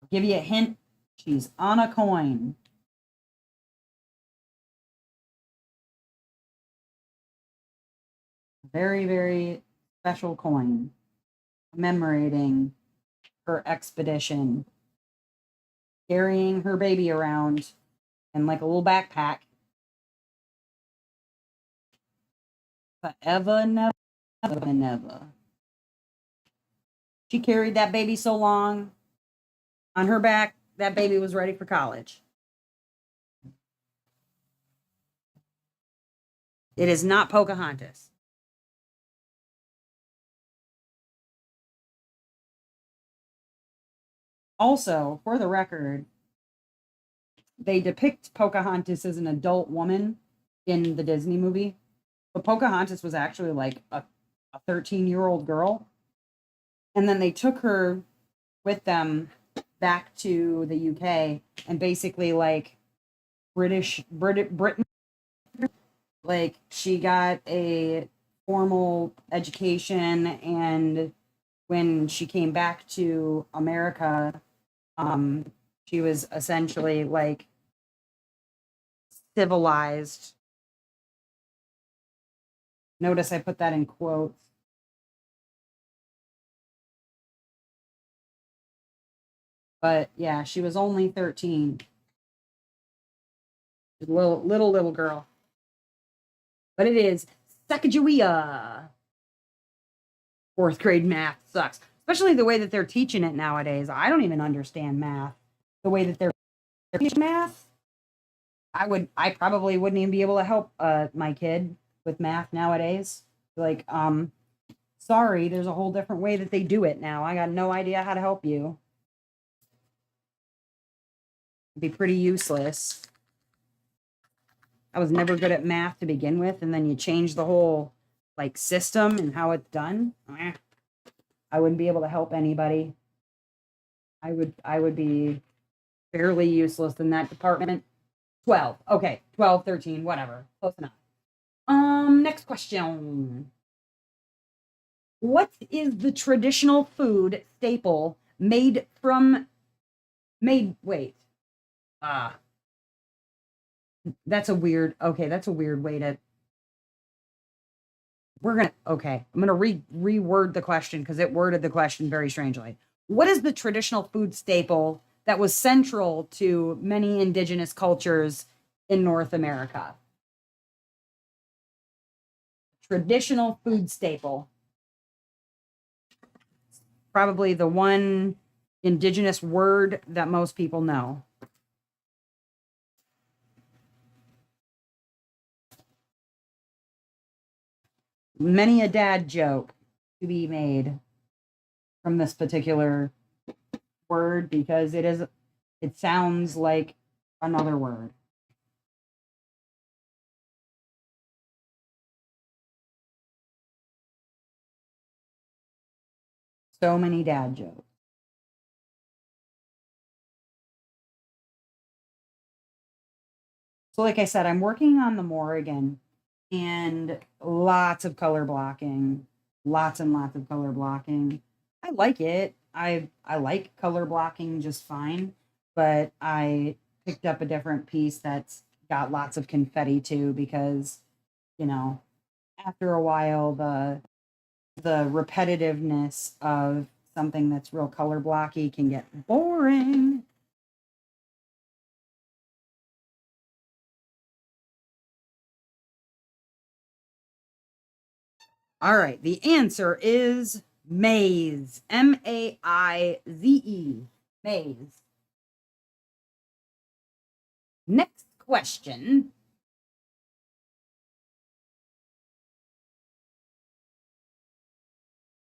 I'll give you a hint. She's on a coin. Very, very special coin commemorating her expedition, carrying her baby around in like a little backpack. Forever, never, never. She carried that baby so long on her back, that baby was ready for college. It is not Pocahontas. Also, for the record, they depict Pocahontas as an adult woman in the Disney movie, but Pocahontas was actually like a 13-year-old girl. And then they took her with them back to the UK and basically like Britain, like she got a formal education, and when she came back to America, she was essentially like civilized. Notice I put that in quotes. But yeah, she was only 13. Little girl. But it is Sacagawea. Fourth grade math sucks, especially the way that they're teaching it nowadays. I don't even understand math. The way that they're teaching math, I probably wouldn't even be able to help my kid with math nowadays. Like, sorry, there's a whole different way that they do it now. I got no idea how to help you. It'd be pretty useless. I was never good at math to begin with, and then you change the whole like system and how it's done. I wouldn't be able to help anybody. I would be fairly useless in that department. 12. Okay, 12, 13, whatever. Close enough. Next question. What is the traditional food staple wait. Ah. That's a weird way to I'm gonna reword the question because it worded the question very strangely. What is the traditional food staple that was central to many indigenous cultures in North America? Traditional food staple. Probably the one indigenous word that most people know. Many a dad joke to be made from this particular word because it sounds like another word. So many dad jokes. So like I said, I'm working on the Morrigan and lots of color blocking. Lots and lots of color blocking. I like it. I like color blocking just fine, but I picked up a different piece that's got lots of confetti too because, you know, after a while the repetitiveness of something that's real color blocky can get boring. All right, the answer is maize. Maize. Maize. Next question.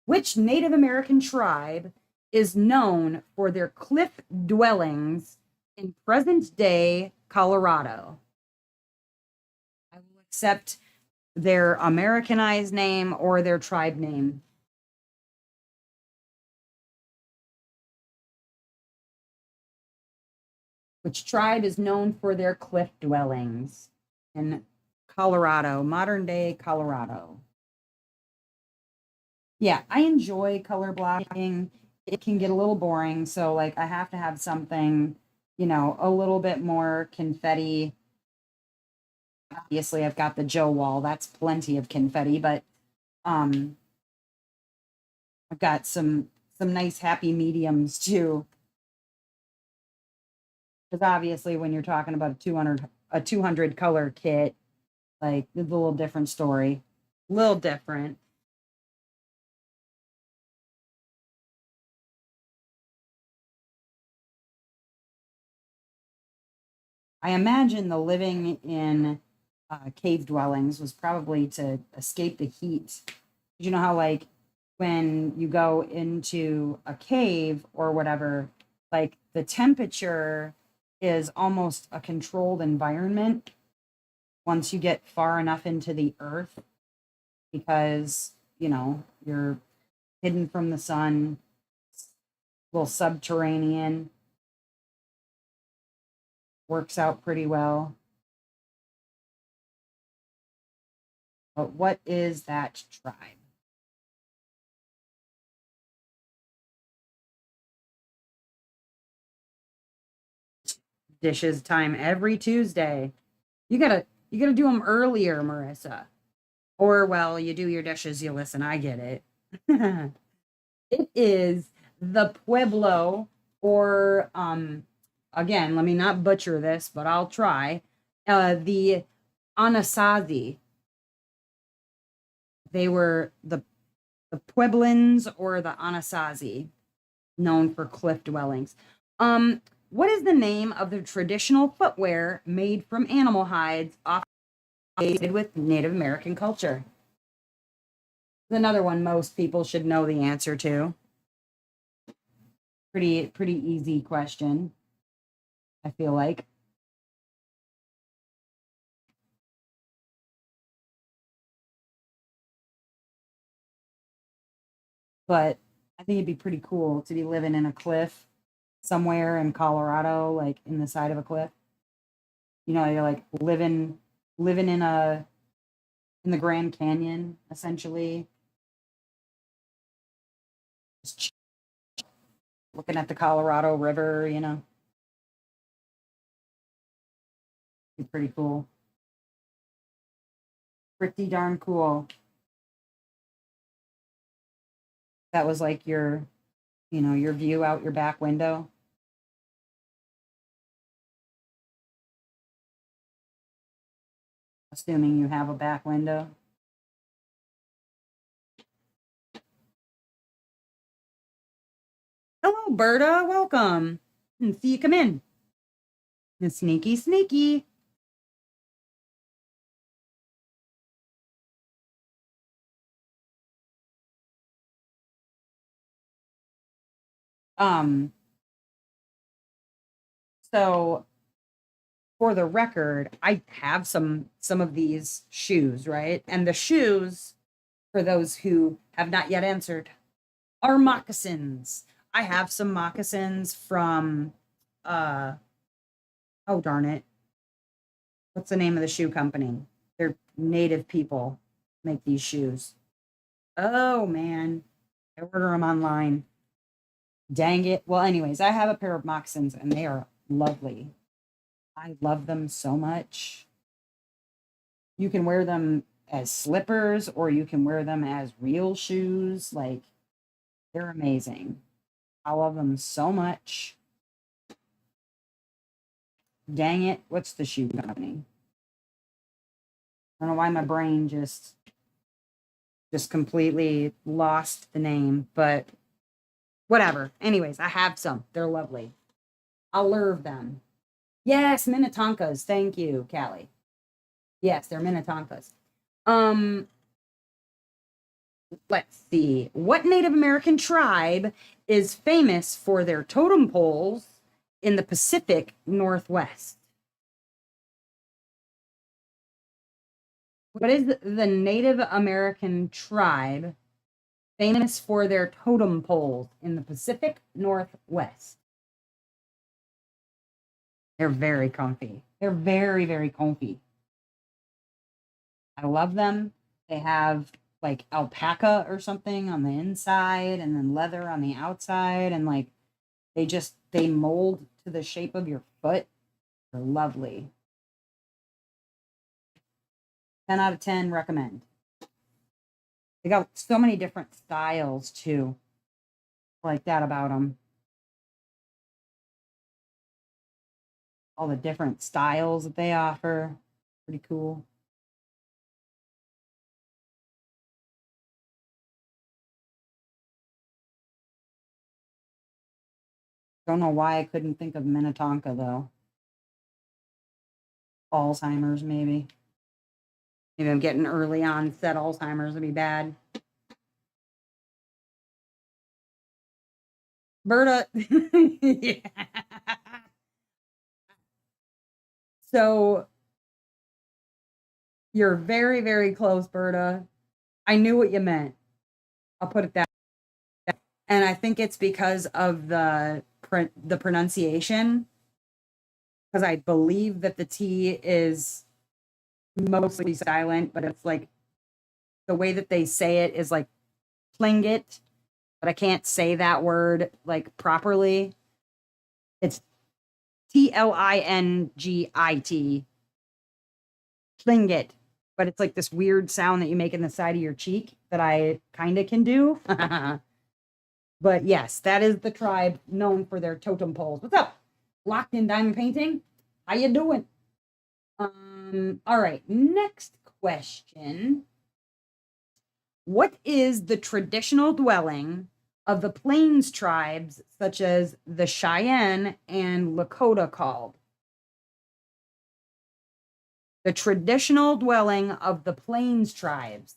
Which Native American tribe is known for their cliff dwellings in present day Colorado? I will accept their Americanized name or their tribe name. Which tribe is known for their cliff dwellings in Colorado, modern day Colorado? Yeah, I enjoy color blocking. It can get a little boring, so like I have to have something, a little bit more confetti. Obviously, I've got the Joe wall. That's plenty of confetti, but um I've got some nice happy mediums too. Because obviously when you're talking about a 200 color kit, like it's a little different story. Little different. I imagine the living in cave dwellings was probably to escape the heat. You know how, like, when you go into a cave or whatever, like the temperature is almost a controlled environment once you get far enough into the earth because, you're hidden from the sun, a little subterranean, works out pretty well. But what is that tribe? Dishes time every Tuesday. You gotta do them earlier, Marissa. Or well, you do your dishes, you listen. I get it. It is the Pueblo, or again, let me not butcher this, but I'll try. The Anasazi. They were the Pueblans or the Anasazi, known for cliff dwellings. What is the name of the traditional footwear made from animal hides, often associated with Native American culture? Another one most people should know the answer to. Pretty easy question, I feel like. But I think it'd be pretty cool to be living in a cliff somewhere in Colorado, like in the side of a cliff. You're like living in the Grand Canyon, essentially, just looking at the Colorado River. Be pretty cool. Pretty darn cool. That was like your view out your back window. Assuming you have a back window. Hello, Berta. Welcome. And see you come in. And sneaky, sneaky. Um, so for the record, I have some of these shoes, right? And the shoes, for those who have not yet answered, are moccasins. I have some moccasins from uh oh darn it. What's the name of the shoe company? They're native people make these shoes. Oh man, I order them online. Dang it. Well, anyways, I have a pair of moccasins and they are lovely. I love them so much. You can wear them as slippers or you can wear them as real shoes. Like, they're amazing. I love them so much. Dang it. What's the shoe company? I don't know why my brain just completely lost the name, but whatever. Anyways, I have some. They're lovely. I'll love them. Yes, Minnetonkas. Thank you, Callie. Yes, they're Minnetonkas. Um, let's see. What Native American tribe is famous for their totem poles in the Pacific Northwest? What is the Native American tribe famous for their totem poles in the Pacific Northwest? They're very comfy. They're very, very comfy. I love them. They have like alpaca or something on the inside and then leather on the outside. And like they mold to the shape of your foot. They're lovely. 10 out of 10 recommend. They got so many different styles too. Like that about them. All the different styles that they offer. Pretty cool. Don't know why I couldn't think of Minnetonka though. Alzheimer's, maybe. Maybe I'm getting early onset Alzheimer's would be bad. Berta. Yeah. So you're very, very close, Berta. I knew what you meant. I'll put it that. And I think it's because of the pronunciation, because I believe that the T is mostly silent, but it's like the way that they say it is like Tlingit, but I can't say that word like properly. It's Tlingit, Tlingit, but it's like this weird sound that you make in the side of your cheek that I kind of can do. But yes, that is the tribe known for their totem poles. What's up? Locked in Diamond Painting. How you doing? All right, next question. What is the traditional dwelling of the Plains tribes, such as the Cheyenne and Lakota, called? The traditional dwelling of the Plains tribes.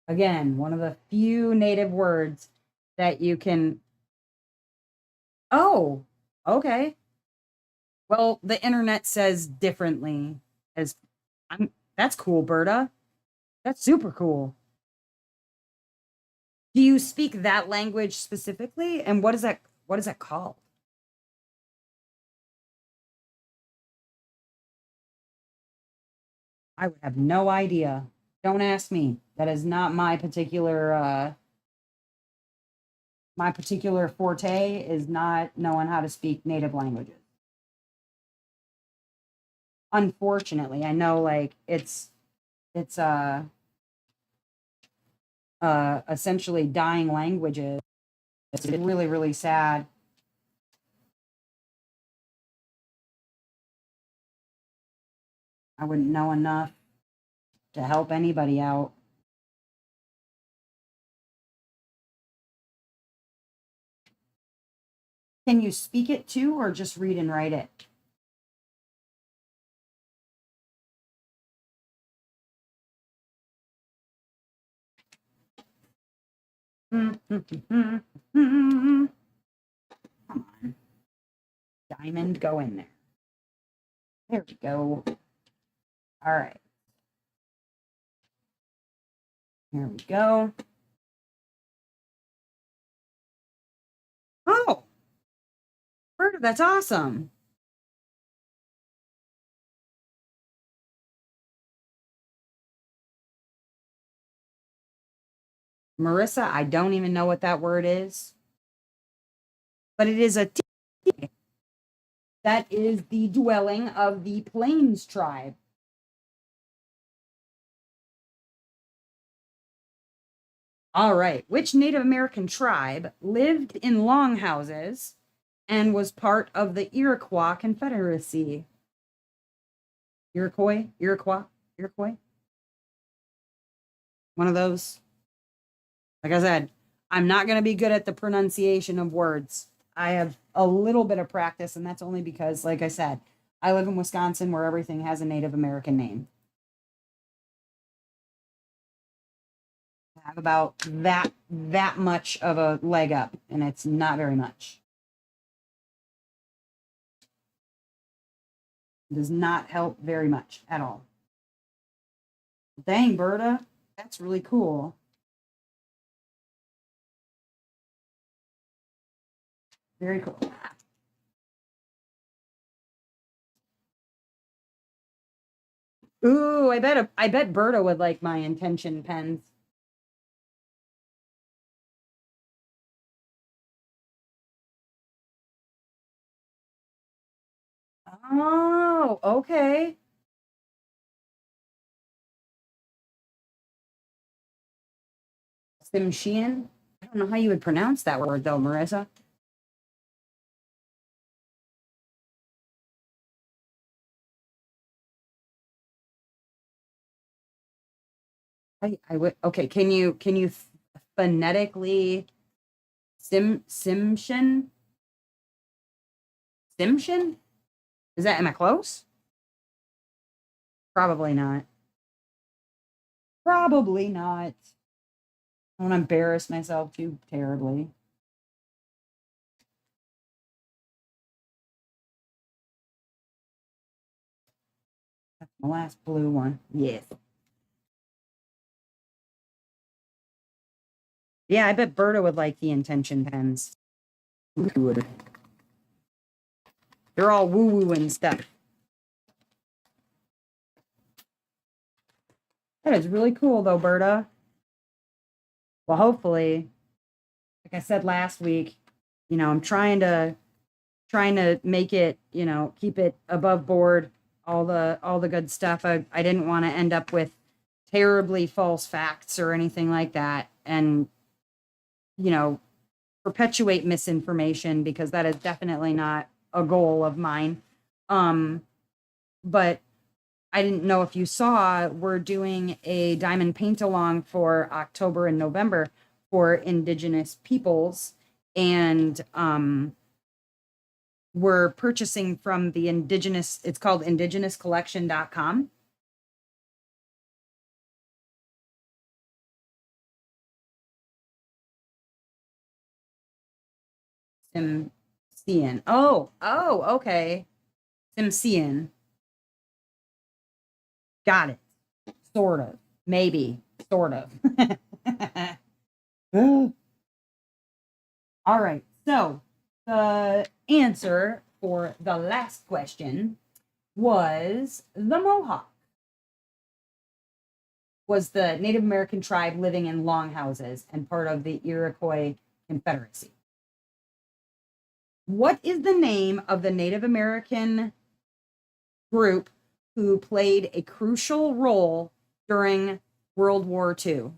Again, one of the few native words that you can. Oh, okay. Well, the internet says differently. As I'm That's cool, Berta. That's super cool. Do you speak that language specifically? And what is that called? I would have no idea. Don't ask me. That is not my particular forte is not knowing how to speak native languages. Unfortunately, I know like it's essentially dying languages. It's really, really sad. I wouldn't know enough to help anybody out. Can you speak it too, or just read and write it? Come on, diamond, go in there. There we go. All right. Here we go. Oh, Berta, that's awesome. Marissa, I don't even know what that word is, but it is a T. That is the dwelling of the Plains tribe. All right. Which Native American tribe lived in longhouses and was part of the Iroquois Confederacy? Iroquois? One of those. Like I said, I'm not going to be good at the pronunciation of words. I have a little bit of practice, and that's only because, like I said, I live in Wisconsin where everything has a Native American name. I have about that much of a leg up, and it's not very much. It does not help very much at all. Dang, Berta, that's really cool. Very cool. Ooh, I bet Berta would like my intention pens. Oh, okay. Simshian. I don't know how you would pronounce that word though, Marissa. I would okay. Can you phonetically Simshin? Simshin? Is that am I close? Probably not. Probably not. I want to embarrass myself too terribly. That's my last blue one. Yes. Yeah, I bet Berta would like the intention pens. Would. They're all woo-woo and stuff. That is really cool though, Berta. Well, hopefully, like I said last week, I'm trying to make it, keep it above board, all the good stuff. I didn't want to end up with terribly false facts or anything like that. And, you know, perpetuate misinformation because that is definitely not a goal of mine. But I didn't know if you saw, we're doing a diamond paint along for October and November for Indigenous peoples. And we're purchasing from the it's called indigenouscollection.com. Simcian. Oh, okay. Simcian. Got it. Sort of. Maybe. Sort of. All right. So the answer for the last question was the Mohawk. Was the Native American tribe living in longhouses and part of the Iroquois Confederacy. What is the name of the Native American group who played a crucial role during World War II?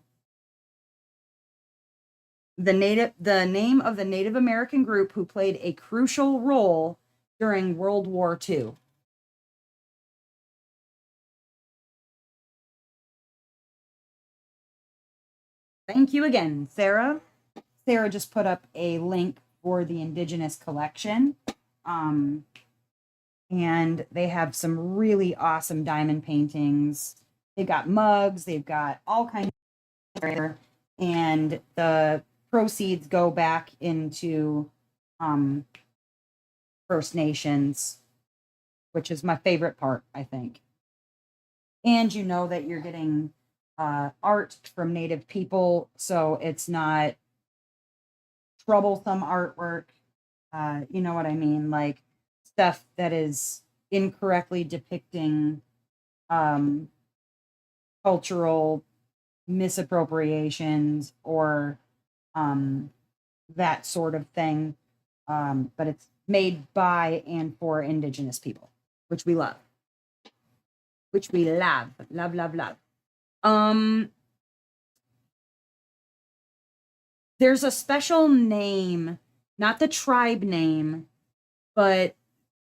The name of the Native American group who played a crucial role during World War II. Thank you again, Sarah. Sarah just put up a link for the Indigenous collection. And they have some really awesome diamond paintings. They've got mugs, they've got all kinds of there, and the proceeds go back into First Nations, which is my favorite part, I think. And you know that you're getting art from Native people, so it's not troublesome artwork. You know what I mean? Like stuff that is incorrectly depicting cultural misappropriations or that sort of thing. But it's made by and for Indigenous people, which we love. Which we love. Love, love, love. There's a special name, not the tribe name, but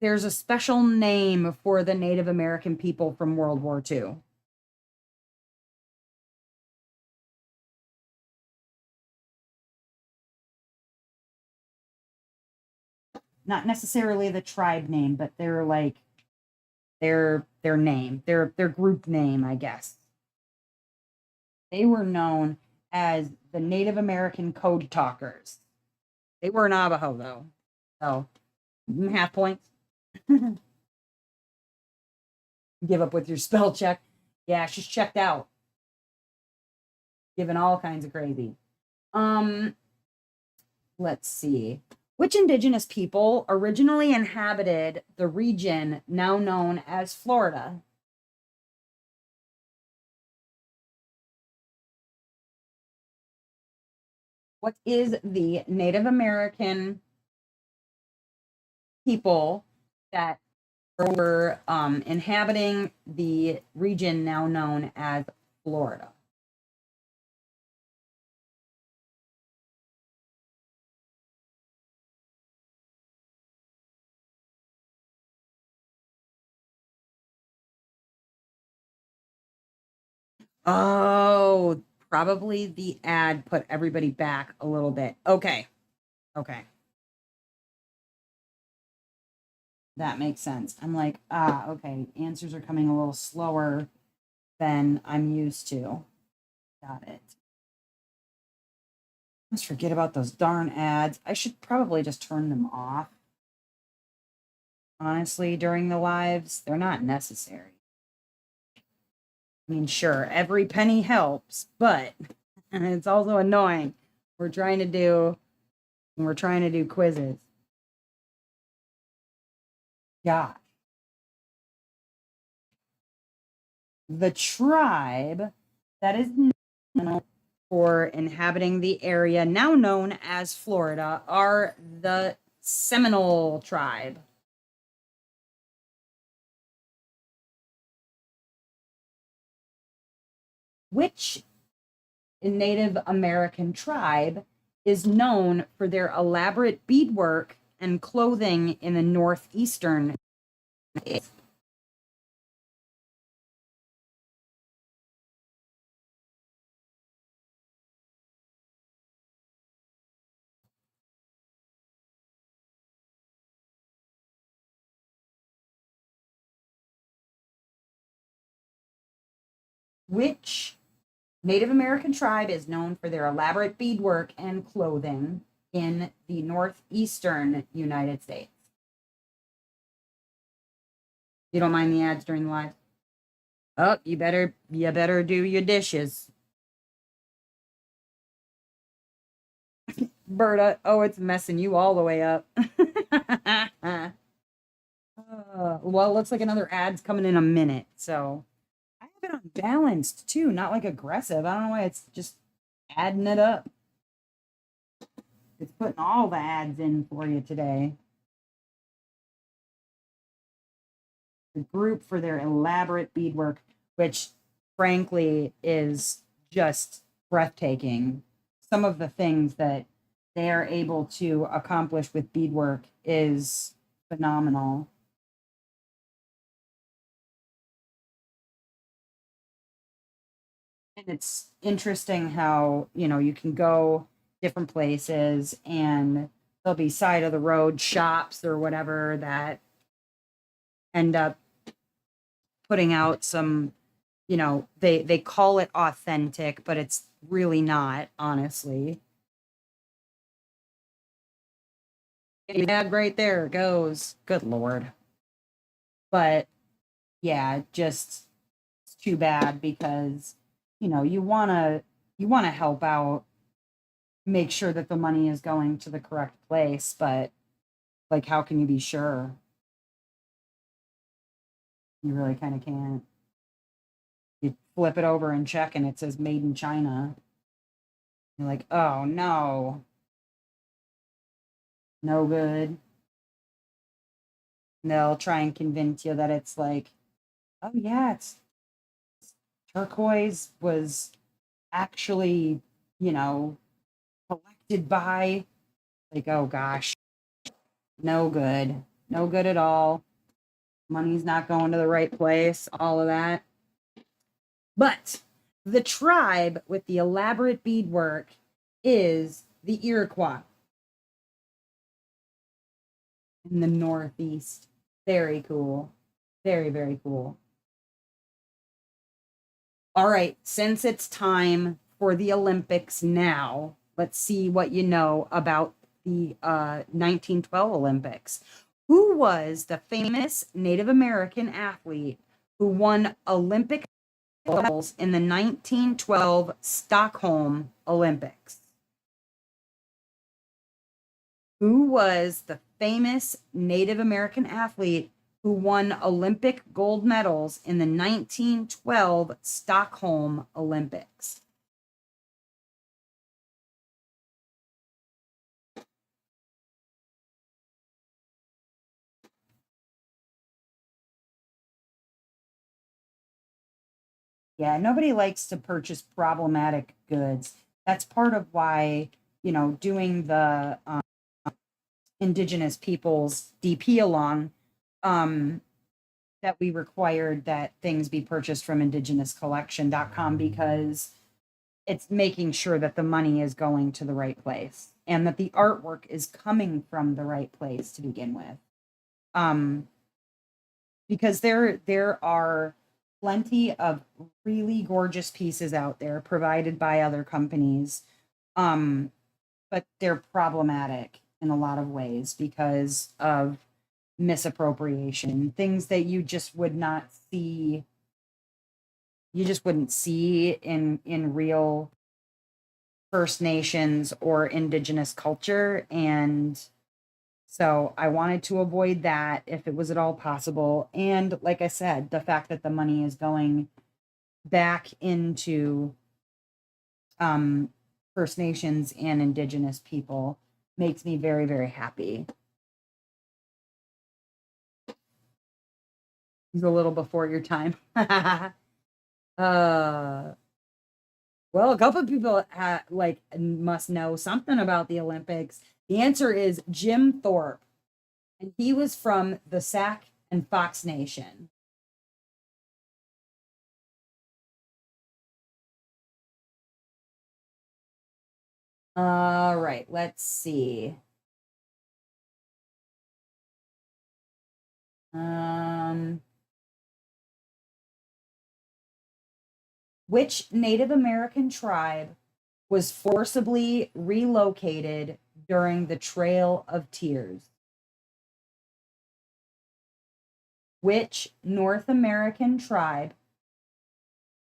there's a special name for the Native American people from World War II. Not necessarily the tribe name, but they're like their name, their group name, I guess. They were known as the Native American Code Talkers. They were Navajo though, so half points. Give up with your spell check. Yeah, she's checked out. Given all kinds of crazy. Let's see. Which indigenous people originally inhabited the region now known as Florida? What is the Native American people that were inhabiting the region now known as Florida? Oh, probably the ad put everybody back a little bit. Okay. Okay. That makes sense. I'm like, okay. Answers are coming a little slower than I'm used to. Got it. Let's forget about those darn ads. I should probably just turn them off. Honestly, during the lives, they're not necessary. I mean, sure, every penny helps, but it's also annoying. We're trying to do quizzes. Yeah. The tribe that is known for inhabiting the area now known as Florida are the Seminole tribe. Which Native American tribe is known for their elaborate beadwork and clothing in the northeastern states? Which Native American tribe is known for their elaborate beadwork and clothing in the northeastern United States? You don't mind the ads during the live? Oh, you better do your dishes. Berta, oh, it's messing you all the way up. Well, it looks like another ad's coming in a minute. So I have it unbalanced too, not like aggressive. I don't know why it's just adding it up. It's putting all the ads in for you today. The group for their elaborate beadwork, which frankly is just breathtaking. Some of the things that they are able to accomplish with beadwork is phenomenal. And it's interesting how, you can go different places and there'll be side of the road shops or whatever that end up putting out some, they call it authentic, but it's really not, honestly. Yeah, right there goes. Good Lord. But yeah, just it's too bad because, you want to help out, make sure that the money is going to the correct place, but like how can you be sure? You really kind of can't. You flip it over and check and it says made in China. You're like, oh no, no good. And they'll try and convince you that it's like, oh yeah, it's turquoise was actually, collected by, like, oh gosh, no good. No good at all. Money's not going to the right place, all of that. But the tribe with the elaborate beadwork is the Iroquois in the Northeast. Very cool. Very, very cool. All right, since it's time for the Olympics now, let's see what you know about the 1912 Olympics. Who was the famous Native American athlete who won Olympic medals in the 1912 Stockholm Olympics? Who was the famous Native American athlete who won Olympic gold medals in the 1912 Stockholm Olympics? Yeah, nobody likes to purchase problematic goods. That's part of why, doing the Indigenous peoples DP along, um, that we required that things be purchased from indigenouscollection.com, because it's making sure that the money is going to the right place and that the artwork is coming from the right place to begin with. Because there are plenty of really gorgeous pieces out there provided by other companies, but they're problematic in a lot of ways because of misappropriation, things that you just would not see, you just wouldn't see in real First Nations or indigenous culture. And so I wanted to avoid that if it was at all possible. And like I said, the fact that the money is going back into First Nations and indigenous people makes me very, very happy. He's a little before your time. uh well, a couple of people must know something about the Olympics. The answer is Jim Thorpe, and he was from the Sac and Fox Nation. All right, let's see. Um, which Native American tribe was forcibly relocated during the Trail of Tears? Which North American tribe,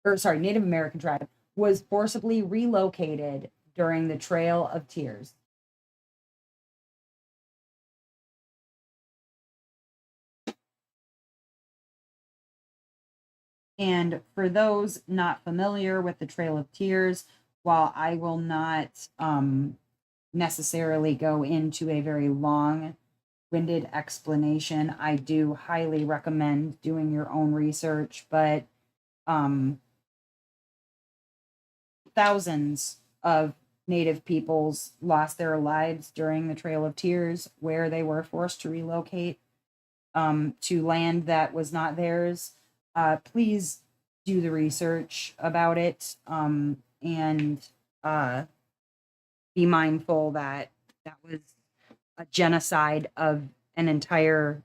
or sorry, Native American tribe, was forcibly relocated during the Trail of Tears? And for those not familiar with the Trail of Tears, while I will not necessarily go into a very long winded explanation, I do highly recommend doing your own research. But um, thousands of Native peoples lost their lives during the Trail of Tears, where they were forced to relocate to land that was not theirs. Please do the research about it, and be mindful that that was a genocide of an entire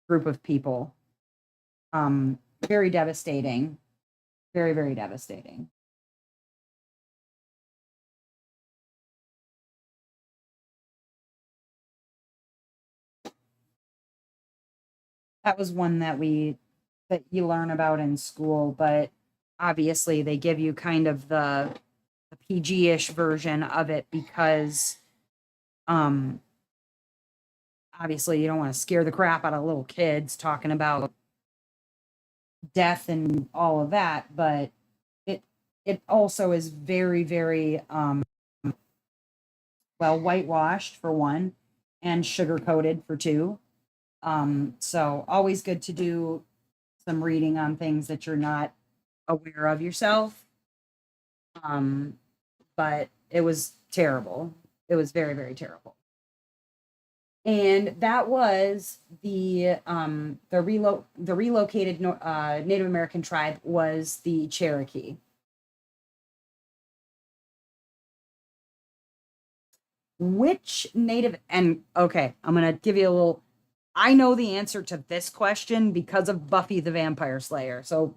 group of people. Very devastating. Very, very devastating. That was one that you learn about in school, but obviously they give you kind of the PG-ish version of it because um obviously you don't want to scare the crap out of little kids talking about death and all of that, but it also is very, very well whitewashed for one, and sugar coated for two. So always good to do some reading on things that you're not aware of yourself. Um, but it was terrible. It was very, very terrible. And that was the relocated Native American tribe was the Cherokee. Which native, and okay, I'm gonna give you a little, I know the answer to this question because of Buffy the Vampire Slayer. So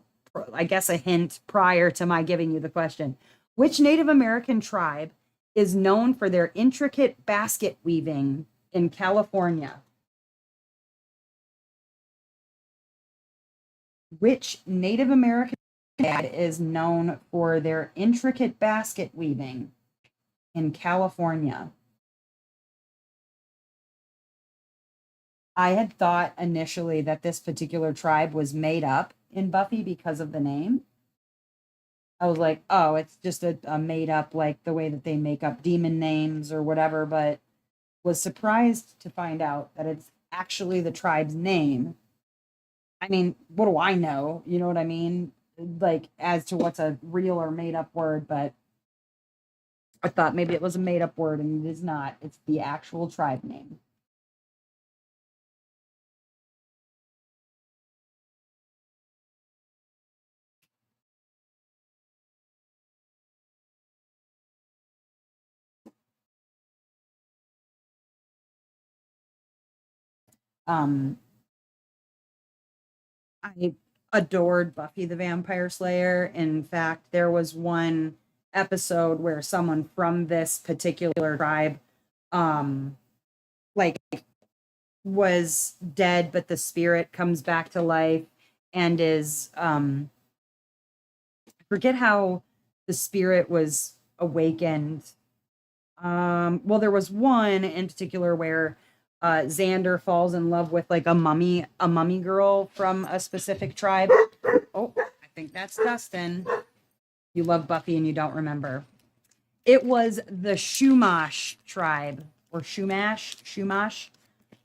I guess a hint prior to my giving you the question. Which Native American tribe is known for their intricate basket weaving in California? Which Native American tribe is known for their intricate basket weaving in California? I had thought initially that this particular tribe was made up in Buffy because of the name. I was like, oh, it's just a made up, like the way that they make up demon names or whatever, but was surprised to find out that it's actually the tribe's name. I mean, what do I know? You know what I mean? Like, as to what's a real or made up word, but I thought maybe it was a made up word and it is not. It's the actual tribe name. Um, I adored Buffy the Vampire Slayer. In fact, there was one episode where someone from this particular tribe, um, like was dead, but the spirit comes back to life and is I forget how the spirit was awakened. Well, there was one in particular where Xander falls in love with like a mummy girl from a specific tribe. Oh, I think that's Dustin. You love Buffy and you don't remember. It was the Shumash tribe or Shumash.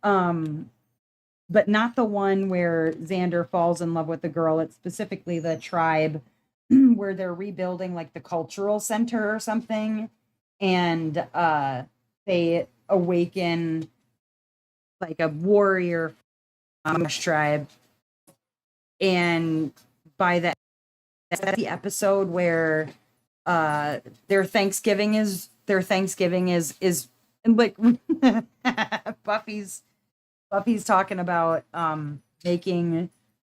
Um, but not the one where Xander falls in love with the girl. It's specifically the tribe where they're rebuilding like the cultural center or something. And they awaken like a warrior Amish tribe. And by that's the episode where their Thanksgiving is and like Buffy's Buffy's talking about making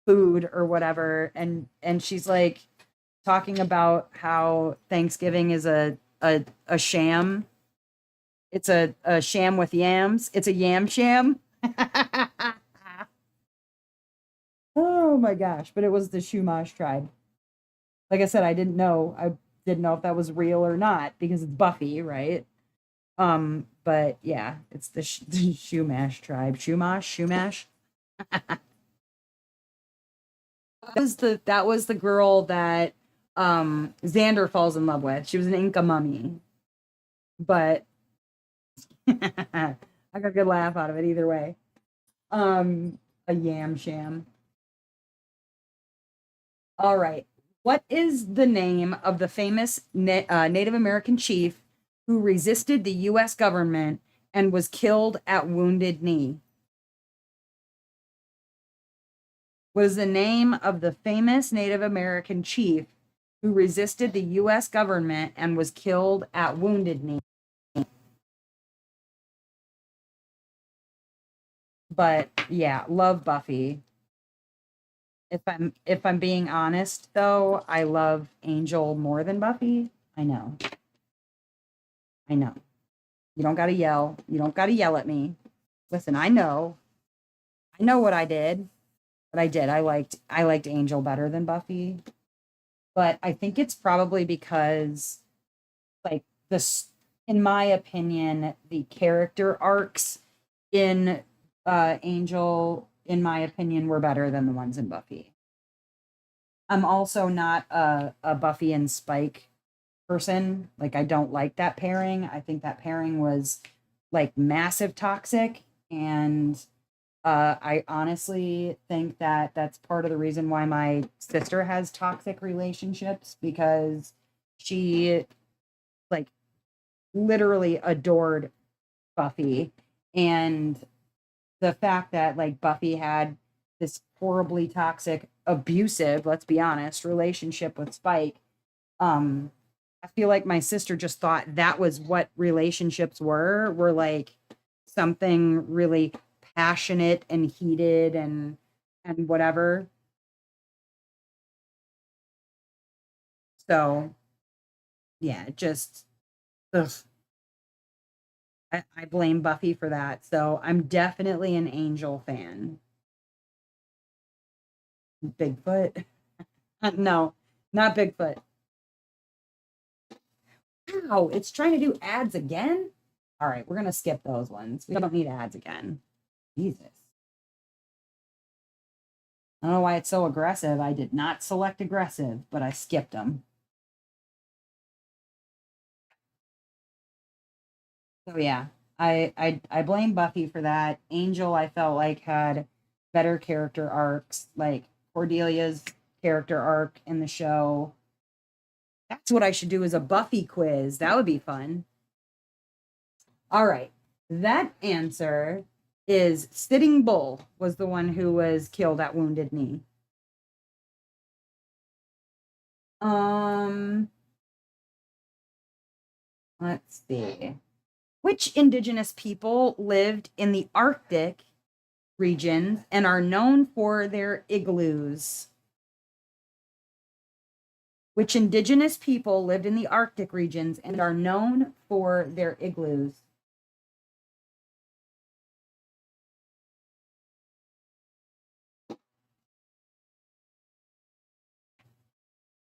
food or whatever, and she's like talking about how Thanksgiving is a sham. It's a sham with yams. It's a yam sham. Oh my gosh, but it was the Shumash tribe. Like I said, I didn't know if that was real or not because it's Buffy, right? But yeah, it's the Shumash tribe. Shumash. That was the girl that Xander falls in love with. She was an Inca mummy. But I got a good laugh out of it either way. A yam sham. All right. What is the name of the famous Native American chief who resisted the U.S. government and was killed at Wounded Knee? What is the name of the famous Native American chief who resisted the U.S. government and was killed at Wounded Knee? But yeah, love Buffy. If I'm being honest though, I love Angel more than Buffy. I know. I know. You don't got to yell. You don't got to yell at me. Listen, I know. I know what I did. But I did. I liked Angel better than Buffy. But I think it's probably because like this in my opinion, the character arcs in Angel in my opinion were better than the ones in Buffy. I'm also not a Buffy and Spike person. Like, I don't like that pairing. I think that pairing was like massive toxic. And I honestly think that that's part of the reason why my sister has toxic relationships, because she like literally adored Buffy. And the fact that like Buffy had this horribly toxic, abusive, let's be honest, relationship with Spike, um, I feel like my sister just thought that was what relationships were like something really passionate and heated and whatever. So yeah, just ugh, I blame Buffy for that. So I'm definitely an Angel fan. Bigfoot? No, not Bigfoot. Ow, it's trying to do ads again. All right, we're gonna skip those ones. We don't need ads again. Jesus. I don't know why it's so aggressive. I did not select aggressive, but I skipped them. So yeah, I blame Buffy for that. Angel, I felt like had better character arcs, like Cordelia's character arc in the show. That's what I should do as a Buffy quiz. That would be fun. All right. That answer is Sitting Bull was the one who was killed at Wounded Knee. Um, let's see. Which indigenous people lived in the Arctic regions and are known for their igloos? Which indigenous people lived in the Arctic regions and are known for their igloos?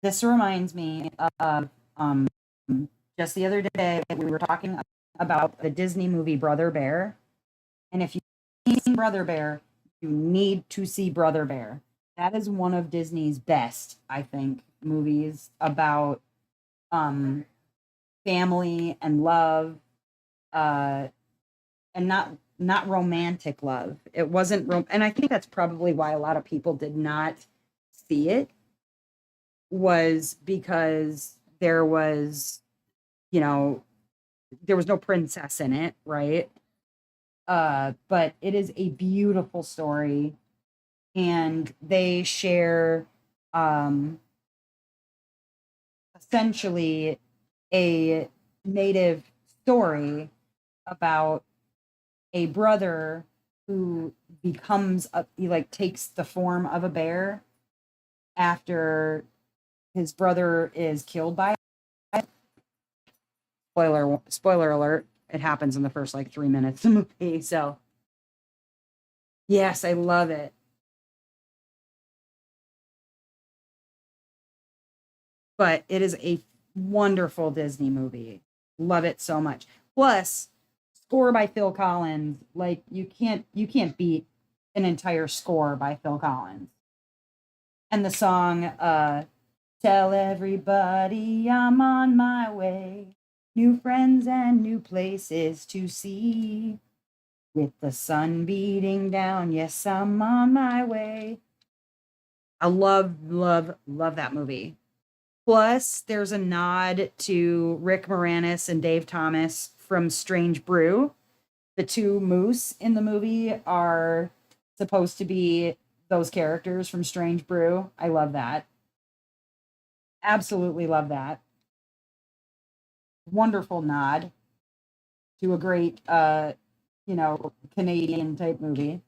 This reminds me of just the other day we were talking about the Disney movie Brother Bear. And if you've seen Brother Bear, you need to see Brother Bear. That is one of Disney's best, I think, movies about um family and love, uh and not romantic love. It wasn't and I think that's probably why a lot of people did not see it, was because there was, you know, there was no princess in it, right? But it is a beautiful story, and they share um essentially a native story about a brother who becomes he like takes the form of a bear after his brother is killed by it. Spoiler alert, it happens in the first like 3 minutes of the movie. So yes, I love it. But it is a wonderful Disney movie. Love it so much. Plus, score by Phil Collins. Like, you can't beat an entire score by Phil Collins. And the song Tell everybody I'm on my way. New friends and new places to see. With the sun beating down, yes, I'm on my way. I love that movie. Plus, there's a nod to Rick Moranis and Dave Thomas from Strange Brew. The two moose in the movie are supposed to be those characters from Strange Brew. I love that. Absolutely love that. Wonderful nod to a great Canadian type movie.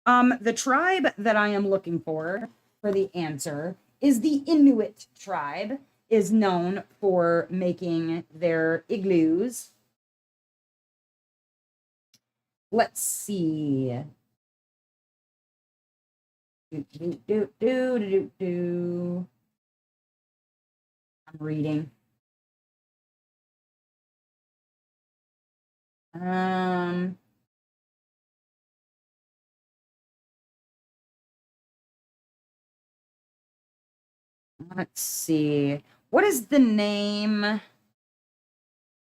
The tribe that I am looking for the answer is the Inuit tribe, is known for making their igloos. Let's see. Do, do, do, do, do, do. I'm reading. Um, Let's see. What is the name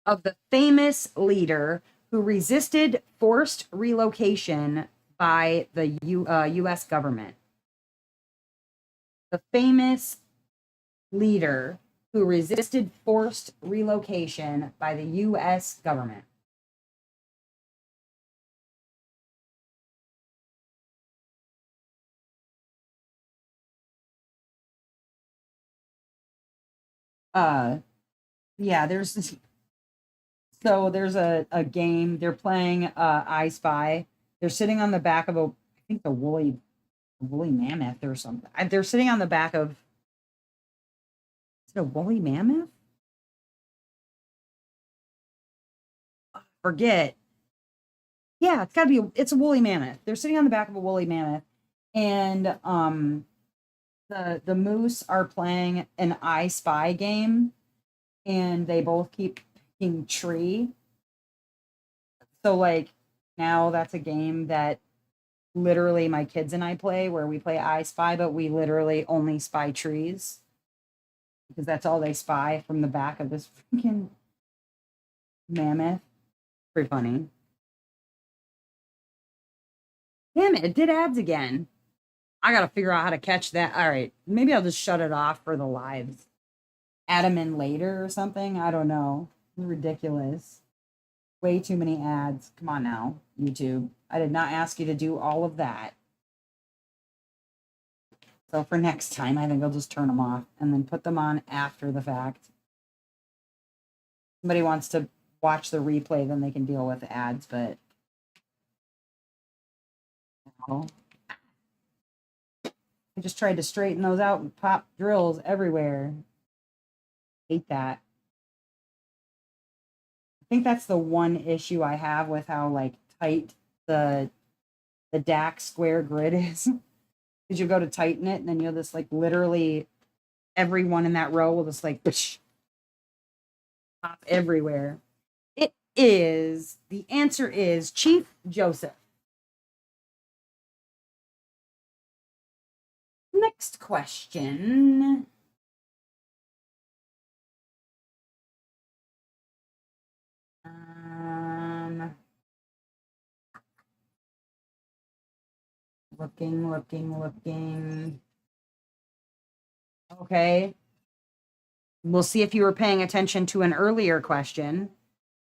of the famous leader who resisted forced relocation by the U.S. government? The famous leader who resisted forced relocation by the U.S. government. Uh, yeah, there's a game they're playing. I Spy. They're sitting on the back of I think the woolly mammoth or something. They're sitting on the back of. Is it a woolly mammoth? Forget. Yeah, it's got to be. It's a woolly mammoth. They're sitting on the back of a woolly mammoth, and the moose are playing an I Spy game, and they both keep picking tree. So like now that's a game that literally my kids and I play where we play I Spy, but we literally only spy trees because that's all they spy from the back of this freaking mammoth. Pretty funny. Damn it, it did ads again. I gotta figure out how to catch that. All right, maybe I'll just shut it off for the lives. Add them in later or something. I don't know. Ridiculous. Way too many ads. Come on now, YouTube. I did not ask you to do all of that. So for next time, I think I'll just turn them off and then put them on after the fact. Somebody wants to watch the replay, then they can deal with ads, but no. I just tried to straighten those out and pop drills everywhere. Hate that. I think that's the one issue I have with how like tight the DAX square grid is. Because you go to tighten it and then you'll just like literally everyone in that row will just like pop everywhere. The answer is Chief Joseph. Next question. Looking. Okay. We'll see if you were paying attention to an earlier question.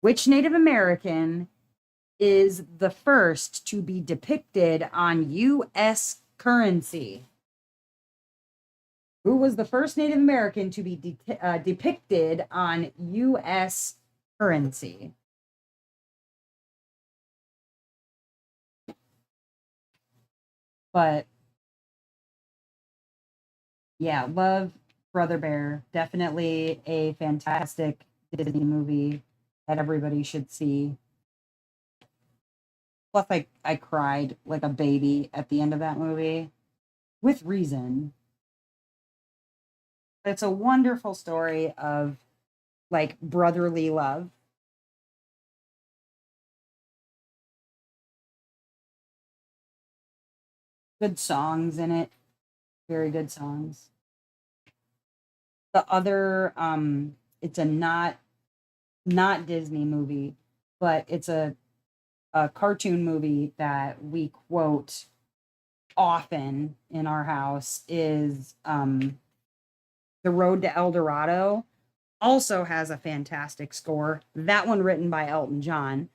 Which Native American is the first to be depicted on U.S. currency? Who was the first Native American to be depicted on U.S. currency? But yeah, love Brother Bear. Definitely a fantastic Disney movie that everybody should see. Plus, I cried like a baby at the end of that movie with reason. It's a wonderful story of like brotherly love. Good songs in it. Very good songs. The other it's a not Disney movie, but it's a cartoon movie that we quote often in our house is The Road to El Dorado. Also has a fantastic score. That one written by Elton John.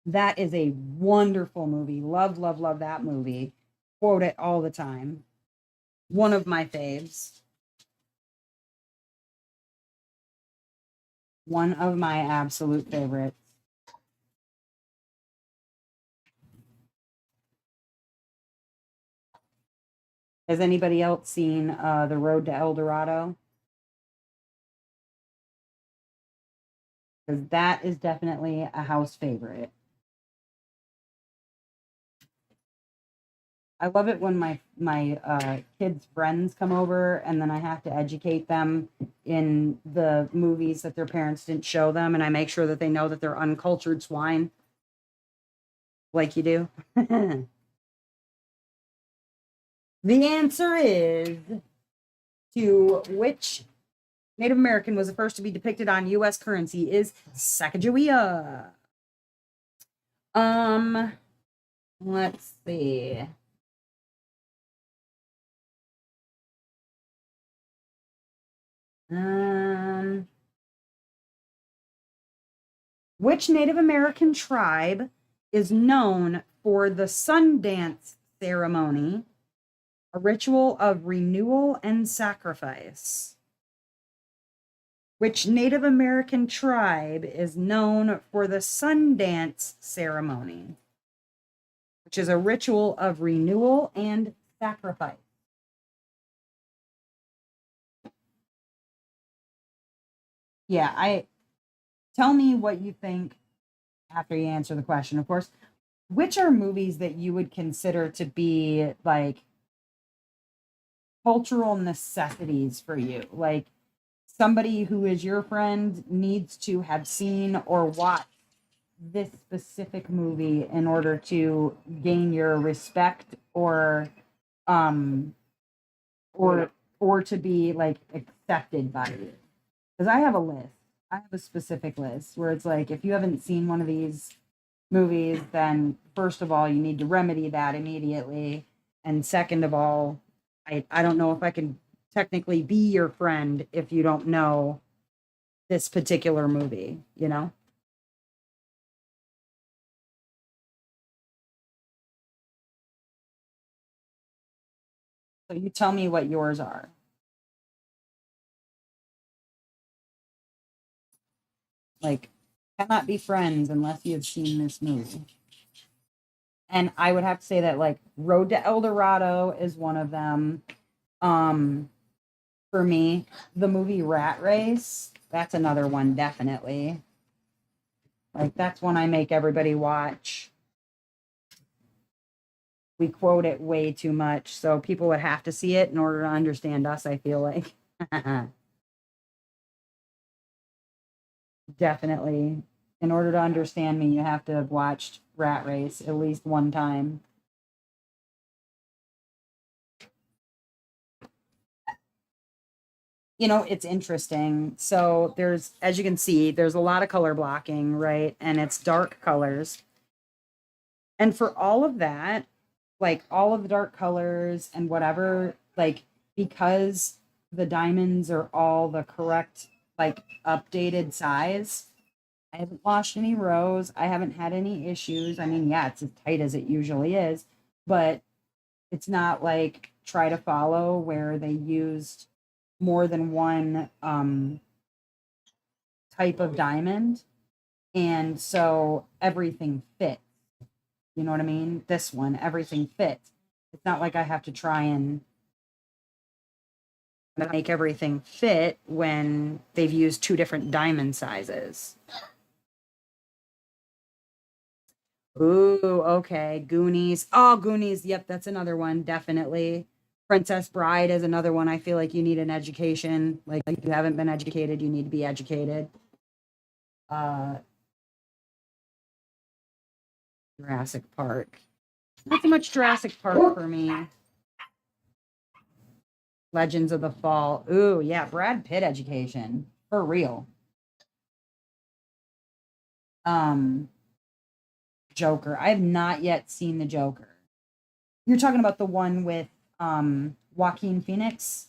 That is a wonderful movie. Love that movie. Quote it all the time. One of my faves. One of my absolute favorites. Has anybody else seen The Road to El Dorado? Because that is definitely a house favorite. I love it when my kids' friends come over and then I have to educate them in the movies that their parents didn't show them, and I make sure that they know that they're uncultured swine, like you do. The answer is to which Native American was the first to be depicted on U.S. currency is Sacagawea. Let's see. Which Native American tribe is known for the Sundance ceremony, a ritual of renewal and sacrifice? Which Native American tribe is known for the Sundance ceremony, which is a ritual of renewal and sacrifice? Yeah, tell me what you think after you answer the question, of course. Which are movies that you would consider to be like cultural necessities for you? Like somebody who is your friend needs to have seen or watched this specific movie in order to gain your respect um or or to be like accepted by you. Because I have a list. I have a specific list where it's like if you haven't seen one of these movies, then first of all, you need to remedy that immediately. And second of all, I don't know if I can technically be your friend if you don't know this particular movie, you know? So you tell me what yours are. Like, cannot be friends unless you have seen this movie. And I would have to say that like Road to El Dorado is one of them. Um, for me, the movie Rat Race, that's another one, definitely. Like that's one I make everybody watch. We quote it way too much, so people would have to see it in order to understand us, I feel like. Definitely. In order to understand me, you have to have watched Rat Race at least one time. You know, it's interesting. So there's, as you can see, there's a lot of color blocking, right? And it's dark colors. And for all of that, like all of the dark colors and whatever, like because the diamonds are all the correct, like updated size, I haven't washed any rows. I haven't had any issues. I mean, yeah, it's as tight as it usually is, but it's not like try to follow where they used more than one type of diamond. And so everything fits. You know what I mean? This one, everything fits. It's not like I have to try and make everything fit when they've used two different diamond sizes. Ooh, okay. Goonies. Oh, Goonies. Yep, that's another one. Definitely. Princess Bride is another one. I feel like you need an education. Like if you haven't been educated, you need to be educated. Uh, Jurassic Park. Not so much Jurassic Park for me. Legends of the Fall. Ooh, yeah, Brad Pitt education. For real. Um, Joker. I have not yet seen the Joker. You're talking about the one with Joaquin Phoenix?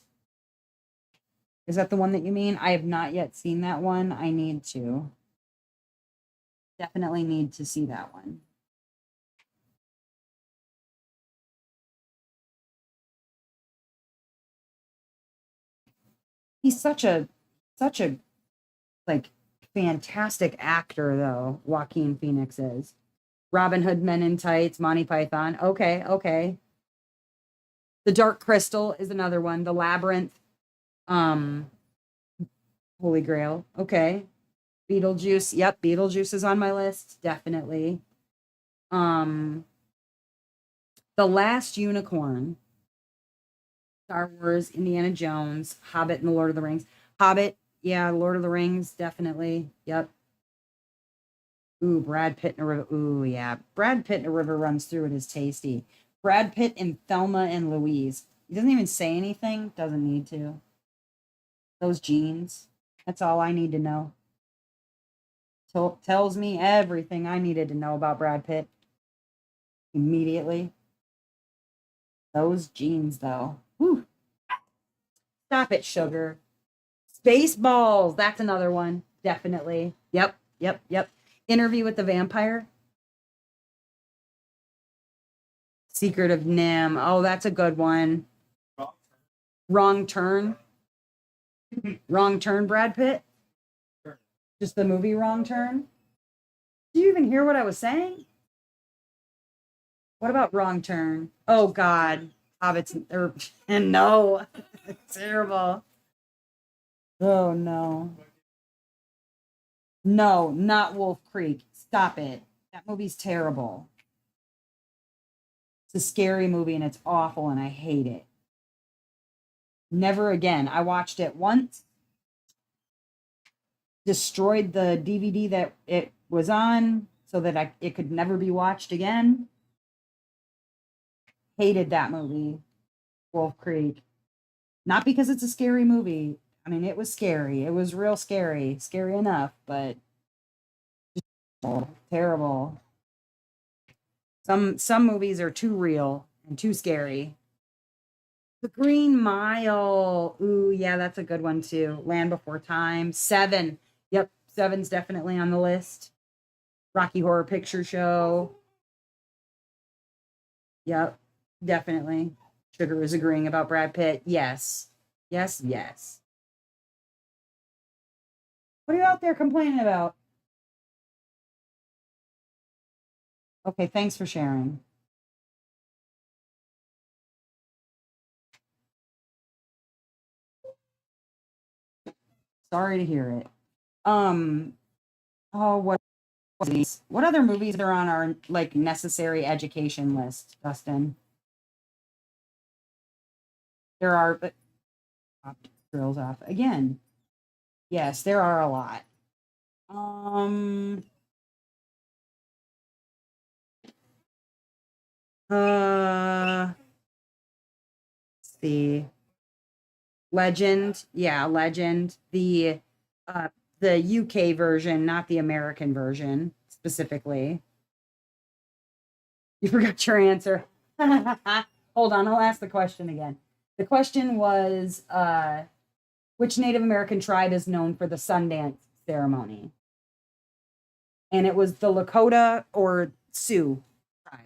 Is that the one that you mean? I have not yet seen that one. I need to. Definitely need to see that one. He's such a like fantastic actor though, Joaquin Phoenix is. Robin Hood Men in Tights, Monty Python. Okay, okay. The Dark Crystal is another one. The Labyrinth, um, Holy Grail. Okay. Beetlejuice. Yep, Beetlejuice is on my list, definitely. Um, The Last Unicorn, Star Wars, Indiana Jones, Hobbit, and The Lord of the Rings. Hobbit, yeah, Lord of the Rings, definitely. Yep. Ooh, Brad Pitt in a river. Ooh, yeah. Brad Pitt in a river runs through it is tasty. Brad Pitt in Thelma and Louise. He doesn't even say anything. Doesn't need to. Those jeans. That's all I need to know. Tells me everything I needed to know about Brad Pitt immediately. Those jeans, though. Whew. Stop it, sugar. Spaceballs. That's another one. Definitely. Yep. Yep. Yep. Interview with the Vampire. Secret of Nim. Oh, that's a good one. Wrong Turn. Wrong Turn, Brad Pitt. Just the movie Wrong Turn. Did you even hear what I was saying? What about Wrong Turn? Oh God, Hobbits and no, terrible. Oh no, no, not Wolf Creek. Stop it. That movie's terrible. It's a scary movie and it's awful and I hate it. Never again. I watched it once, destroyed the DVD that it was on so that it could never be watched again. Hated that movie, Wolf Creek. Not because it's a scary movie. I mean, it was scary. It was real scary. Scary enough, but terrible. Some movies are too real and too scary. The Green Mile. Ooh, yeah, that's a good one too. Land Before Time. Seven. Yep, Seven's definitely on the list. Rocky Horror Picture Show. Yep, definitely. Sugar is agreeing about Brad Pitt. Yes. Yes, yes. What are you out there complaining about? Okay, thanks for sharing. Sorry to hear it. Oh, what other movies are on our like necessary education list, Dustin? There are, but girls off again. Yes, there are a lot. Um, let's see. Legend, yeah, Legend. The UK version, not the American version specifically. You forgot your answer. Hold on, I'll ask the question again. The question was which Native American tribe is known for the Sundance ceremony? And it was the Lakota or Sioux tribe.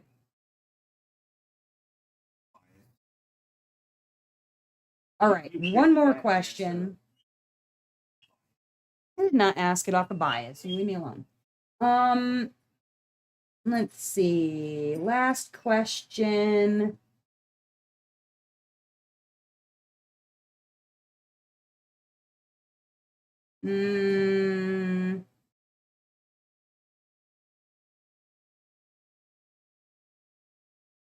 All right, one more question. I did not ask it off of bias. You leave me alone. Um, let's see. Last question. Mm,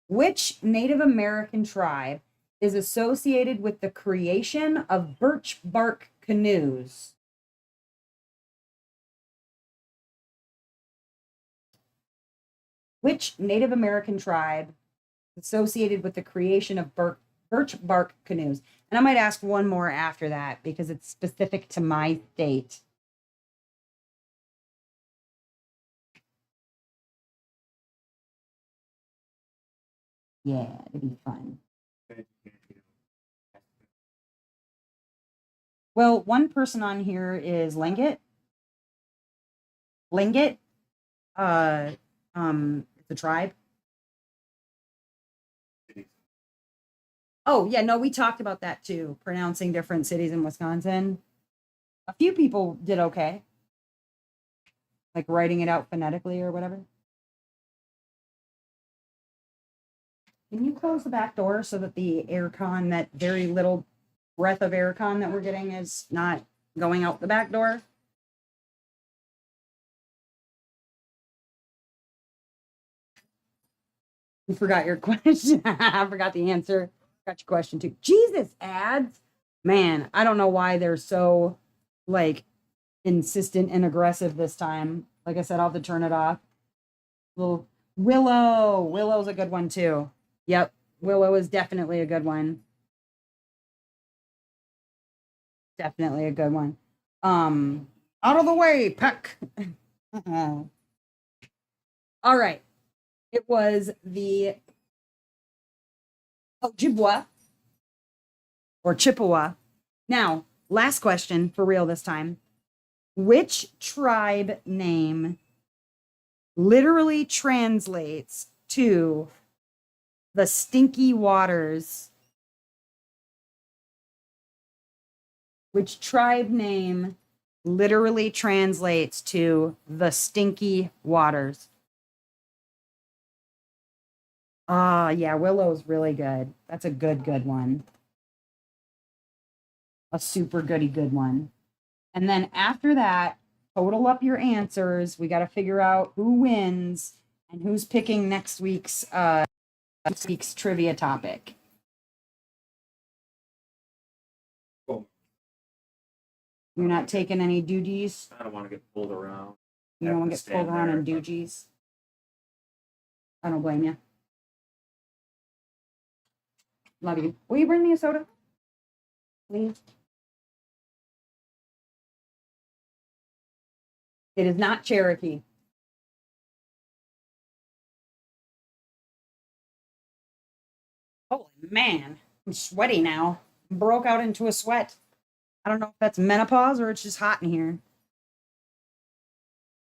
which Native American tribe is associated with the creation of birch bark canoes? Which Native American tribe is associated with the creation of birch bark canoes? And I might ask one more after that because it's specific to my state. Yeah, it'd be fun. Well, one person on here is Linget. Linget. Uh, it's a tribe. Oh, yeah, no, we talked about that too, pronouncing different cities in Wisconsin. A few people did okay, like writing it out phonetically or whatever. Can you close the back door so that the aircon, that very little breath of aircon that we're getting, is not going out the back door? You forgot your question. I forgot the answer. Got your question too. Jesus, ads. Man, I don't know why they're so like insistent and aggressive this time. Like I said, I'll have to turn it off. Little Willow. Willow's a good one too. Yep. Willow is definitely a good one. Definitely a good one. Out of the way, Peck. All right. It was the Ojibwa or Chippewa. Now, last question for real this time. Which tribe name literally translates to the stinky waters? Which tribe name literally translates to the stinky waters? Ah, yeah, Willow's really good. That's a good one. A super goody good one. And then after that, total up your answers. We got to figure out who wins and who's picking next week's trivia topic.
Cool.
You're not taking any doogies?
I don't want to get pulled around.
You don't want to get pulled around in doogies? I don't blame you. Love you. Will you bring me a soda? Please. It is not Cherokee. Holy man, I'm sweaty now. Broke out into a sweat. I don't know if that's menopause or it's just hot in here.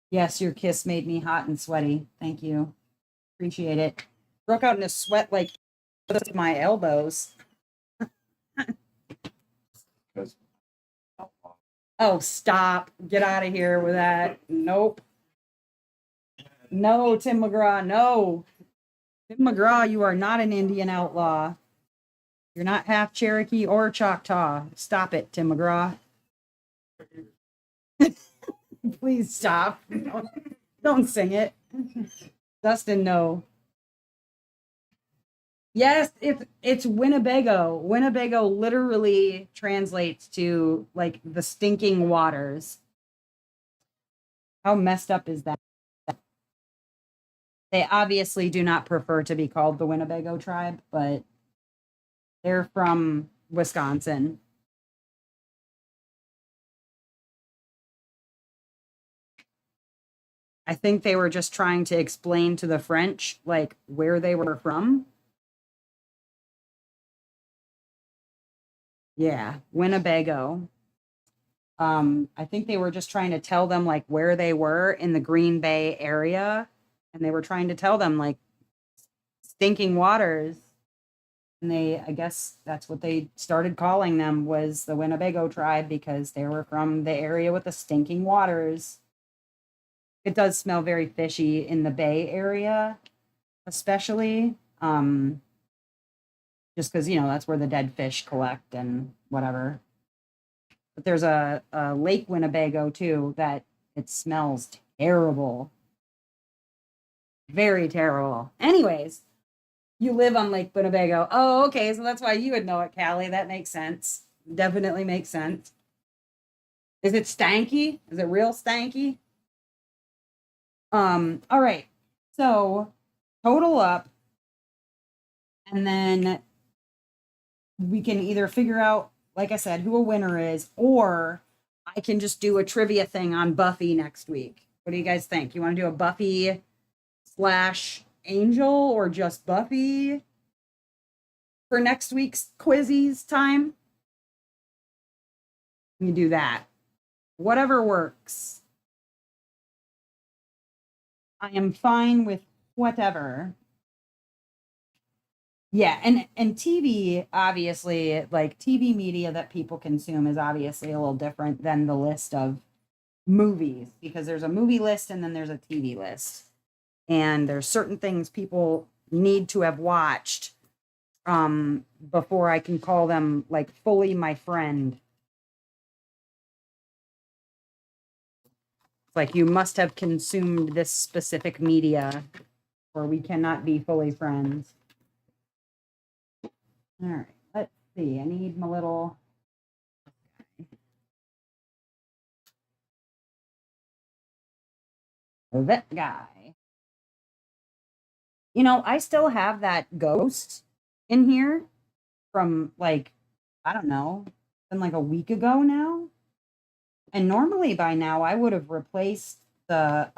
Yes, your kiss made me hot and sweaty. Thank you. Appreciate it. Broke out in a sweat like my elbows. Oh, stop. Get out of here with that. Nope. No, Tim McGraw. No. Tim McGraw, you are not an Indian outlaw. You're not half Cherokee or Choctaw. Stop it, Tim McGraw. Please stop. Don't sing it. Dustin, no. Yes, it's Winnebago. Winnebago literally translates to like the stinking waters. How messed up is that? They obviously do not prefer to be called the Winnebago tribe, but they're from Wisconsin. I think they were just trying to explain to the French like where they were from. Yeah, Winnebago. I think they were just trying to tell them like where they were in the Green Bay area, and they were trying to tell them like stinking waters. And I guess that's what they started calling them was the Winnebago tribe because they were from the area with the stinking waters. It does smell very fishy in the Bay Area, especially. Just because, that's where the dead fish collect and whatever. But there's a Lake Winnebago too that it smells terrible. Very terrible. Anyways, you live on Lake Winnebago. Oh, okay. So that's why you would know it, Callie. That makes sense. Definitely makes sense. Is it stanky? Is it real stanky? All right. So total up. And then we can either figure out, like I said, who a winner is, or I can just do a trivia thing on Buffy next week. What do you guys think? You want to do a Buffy / Angel or just Buffy for next week's quizzies time? You do that. Whatever works. I am fine with whatever. Yeah, and TV obviously like TV media that people consume is obviously a little different than the list of movies because there's a movie list and then there's a TV list. And there's certain things people need to have watched before I can call them like fully my friend. It's like you must have consumed this specific media or we cannot be fully friends. All right, let's see. I need my little that guy. You know, I still have that ghost in here from like, I don't know, been like a week ago now. And normally by now I would have replaced the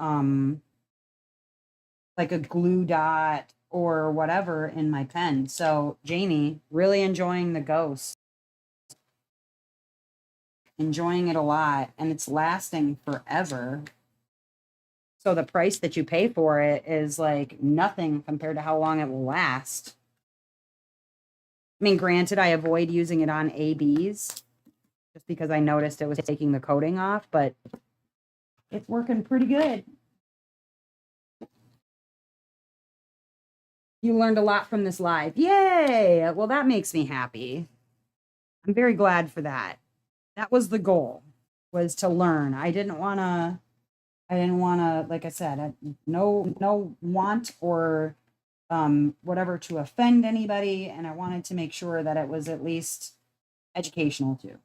like a glue dot or whatever in my pen. So Jamie, really enjoying the ghost. Enjoying it a lot, and it's lasting forever. So the price that you pay for it is like nothing compared to how long it will last. I mean, granted, I avoid using it on ABs just because I noticed it was taking the coating off, but it's working pretty good. You learned a lot from this live. Yay! Well, that makes me happy. I'm very glad for that. That was the goal, was to learn. I didn't want to, like I said, no want or whatever to offend anybody. And I wanted to make sure that it was at least educational too.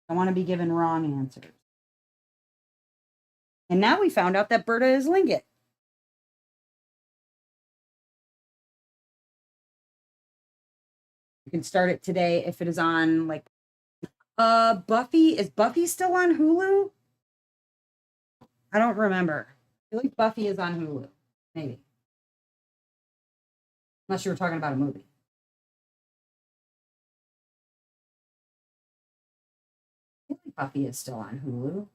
I want to be given wrong answers. And now we found out that Berta is Lingot. You can start it today if it is on like Buffy. Is Buffy still on Hulu? I don't remember. I feel like Buffy is on Hulu. Maybe. Unless you were talking about a movie. I feel like Buffy is still on Hulu.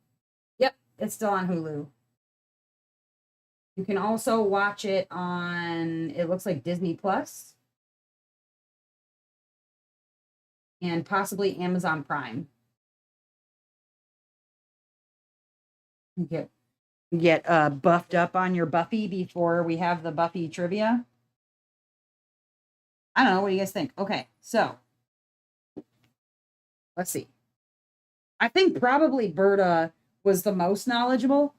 Yep, it's still on Hulu. You can also watch it on, it looks like Disney Plus and possibly Amazon Prime. You get buffed up on your Buffy before we have the Buffy trivia. I don't know. What do you guys think? Okay, so let's see. I think probably Berta was the most knowledgeable.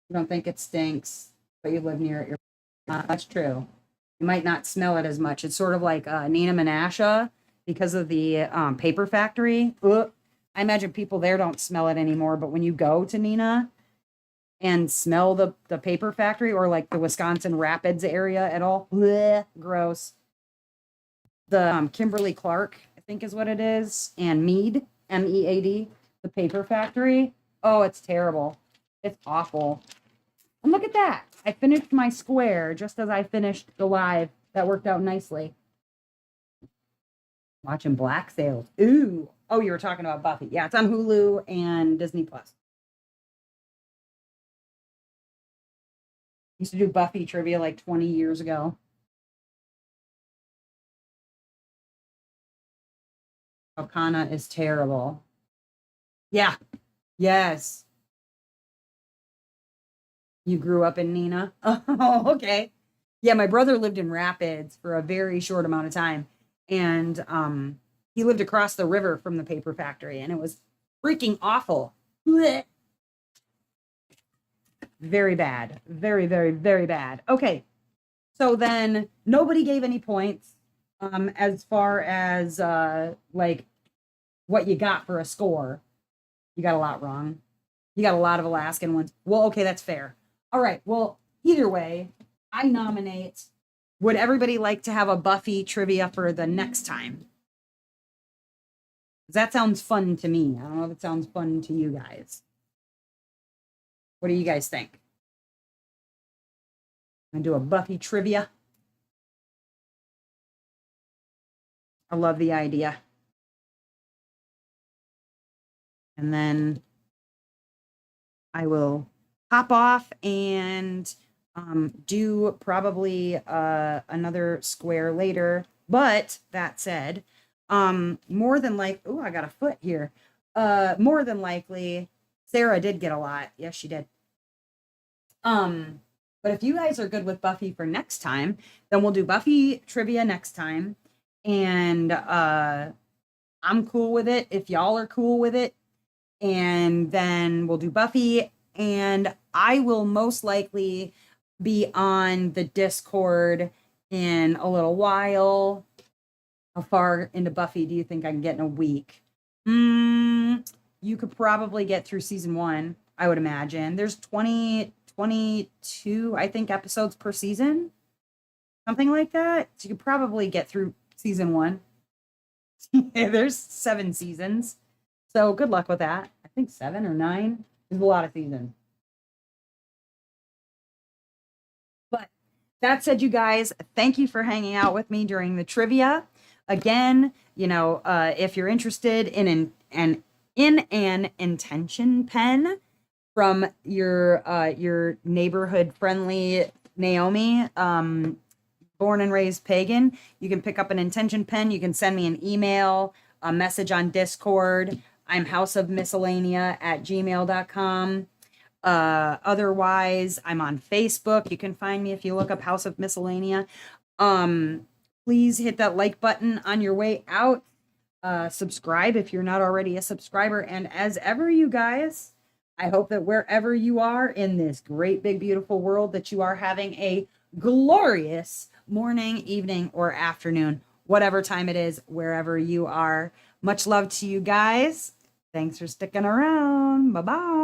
You don't think it stinks, but you live near it. That's true. You might not smell it as much. It's sort of like Nina Menasha because of the paper factory. Ugh. I imagine people there don't smell it anymore, but when you go to Nina and smell the paper factory or like the Wisconsin Rapids area at all, bleh, gross. The Kimberly Clark, I think is what it is, and Mead, Mead, the paper factory. Oh, it's terrible. It's awful. And look at that. I finished my square just as I finished the live. That worked out nicely. Watching Black Sails. Ooh. Oh, you were talking about Buffy. Yeah, it's on Hulu and Disney Plus. Used to do Buffy trivia like 20 years ago. Okana is terrible. Yeah. Yes. You grew up in Nina? Oh, okay. Yeah, my brother lived in Rapids for a very short amount of time. And he lived across the river from the paper factory, and it was freaking awful. Blech. Very bad. Very, very, very bad. Okay. So then nobody gave any points as far as like what you got for a score. You got a lot wrong. You got a lot of Alaskan ones. Well, okay, that's fair. All right. Well, either way, I nominate. Would everybody like to have a Buffy trivia for the next time? That sounds fun to me. I don't know if it sounds fun to you guys. What do you guys think? I'm gonna do a Buffy trivia. I love the idea. And then I will hop off and do probably another square later. But that said, more than like, oh, I got a foot here. More than likely, Sarah did get a lot. Yes, she did. But if you guys are good with Buffy for next time, then we'll do Buffy trivia next time. And I'm cool with it if y'all are cool with it. And then we'll do Buffy. And I will most likely be on the Discord in a little while. How far into Buffy do you think I can get in a week? You could probably get through season 1. I would imagine. There's 22, I think, episodes per season, something like that. So you could probably get through season 1. There's 7 seasons. So good luck with that. I think 7 or 9. There's a lot of seasons. But that said, you guys, thank you for hanging out with me during the trivia. Again, if you're interested in an intention pen from your neighborhood friendly Naomi, born and raised pagan, you can pick up an intention pen. You can send me an email, a message on Discord. I'm houseofmiscellanea@gmail.com. Otherwise, I'm on Facebook. You can find me if you look up House of Miscellanea. Please hit that like button on your way out. Subscribe if you're not already a subscriber. And as ever, you guys, I hope that wherever you are in this great, big, beautiful world, that you are having a glorious morning, evening, or afternoon, whatever time it is, wherever you are. Much love to you guys. Thanks for sticking around. Bye-bye.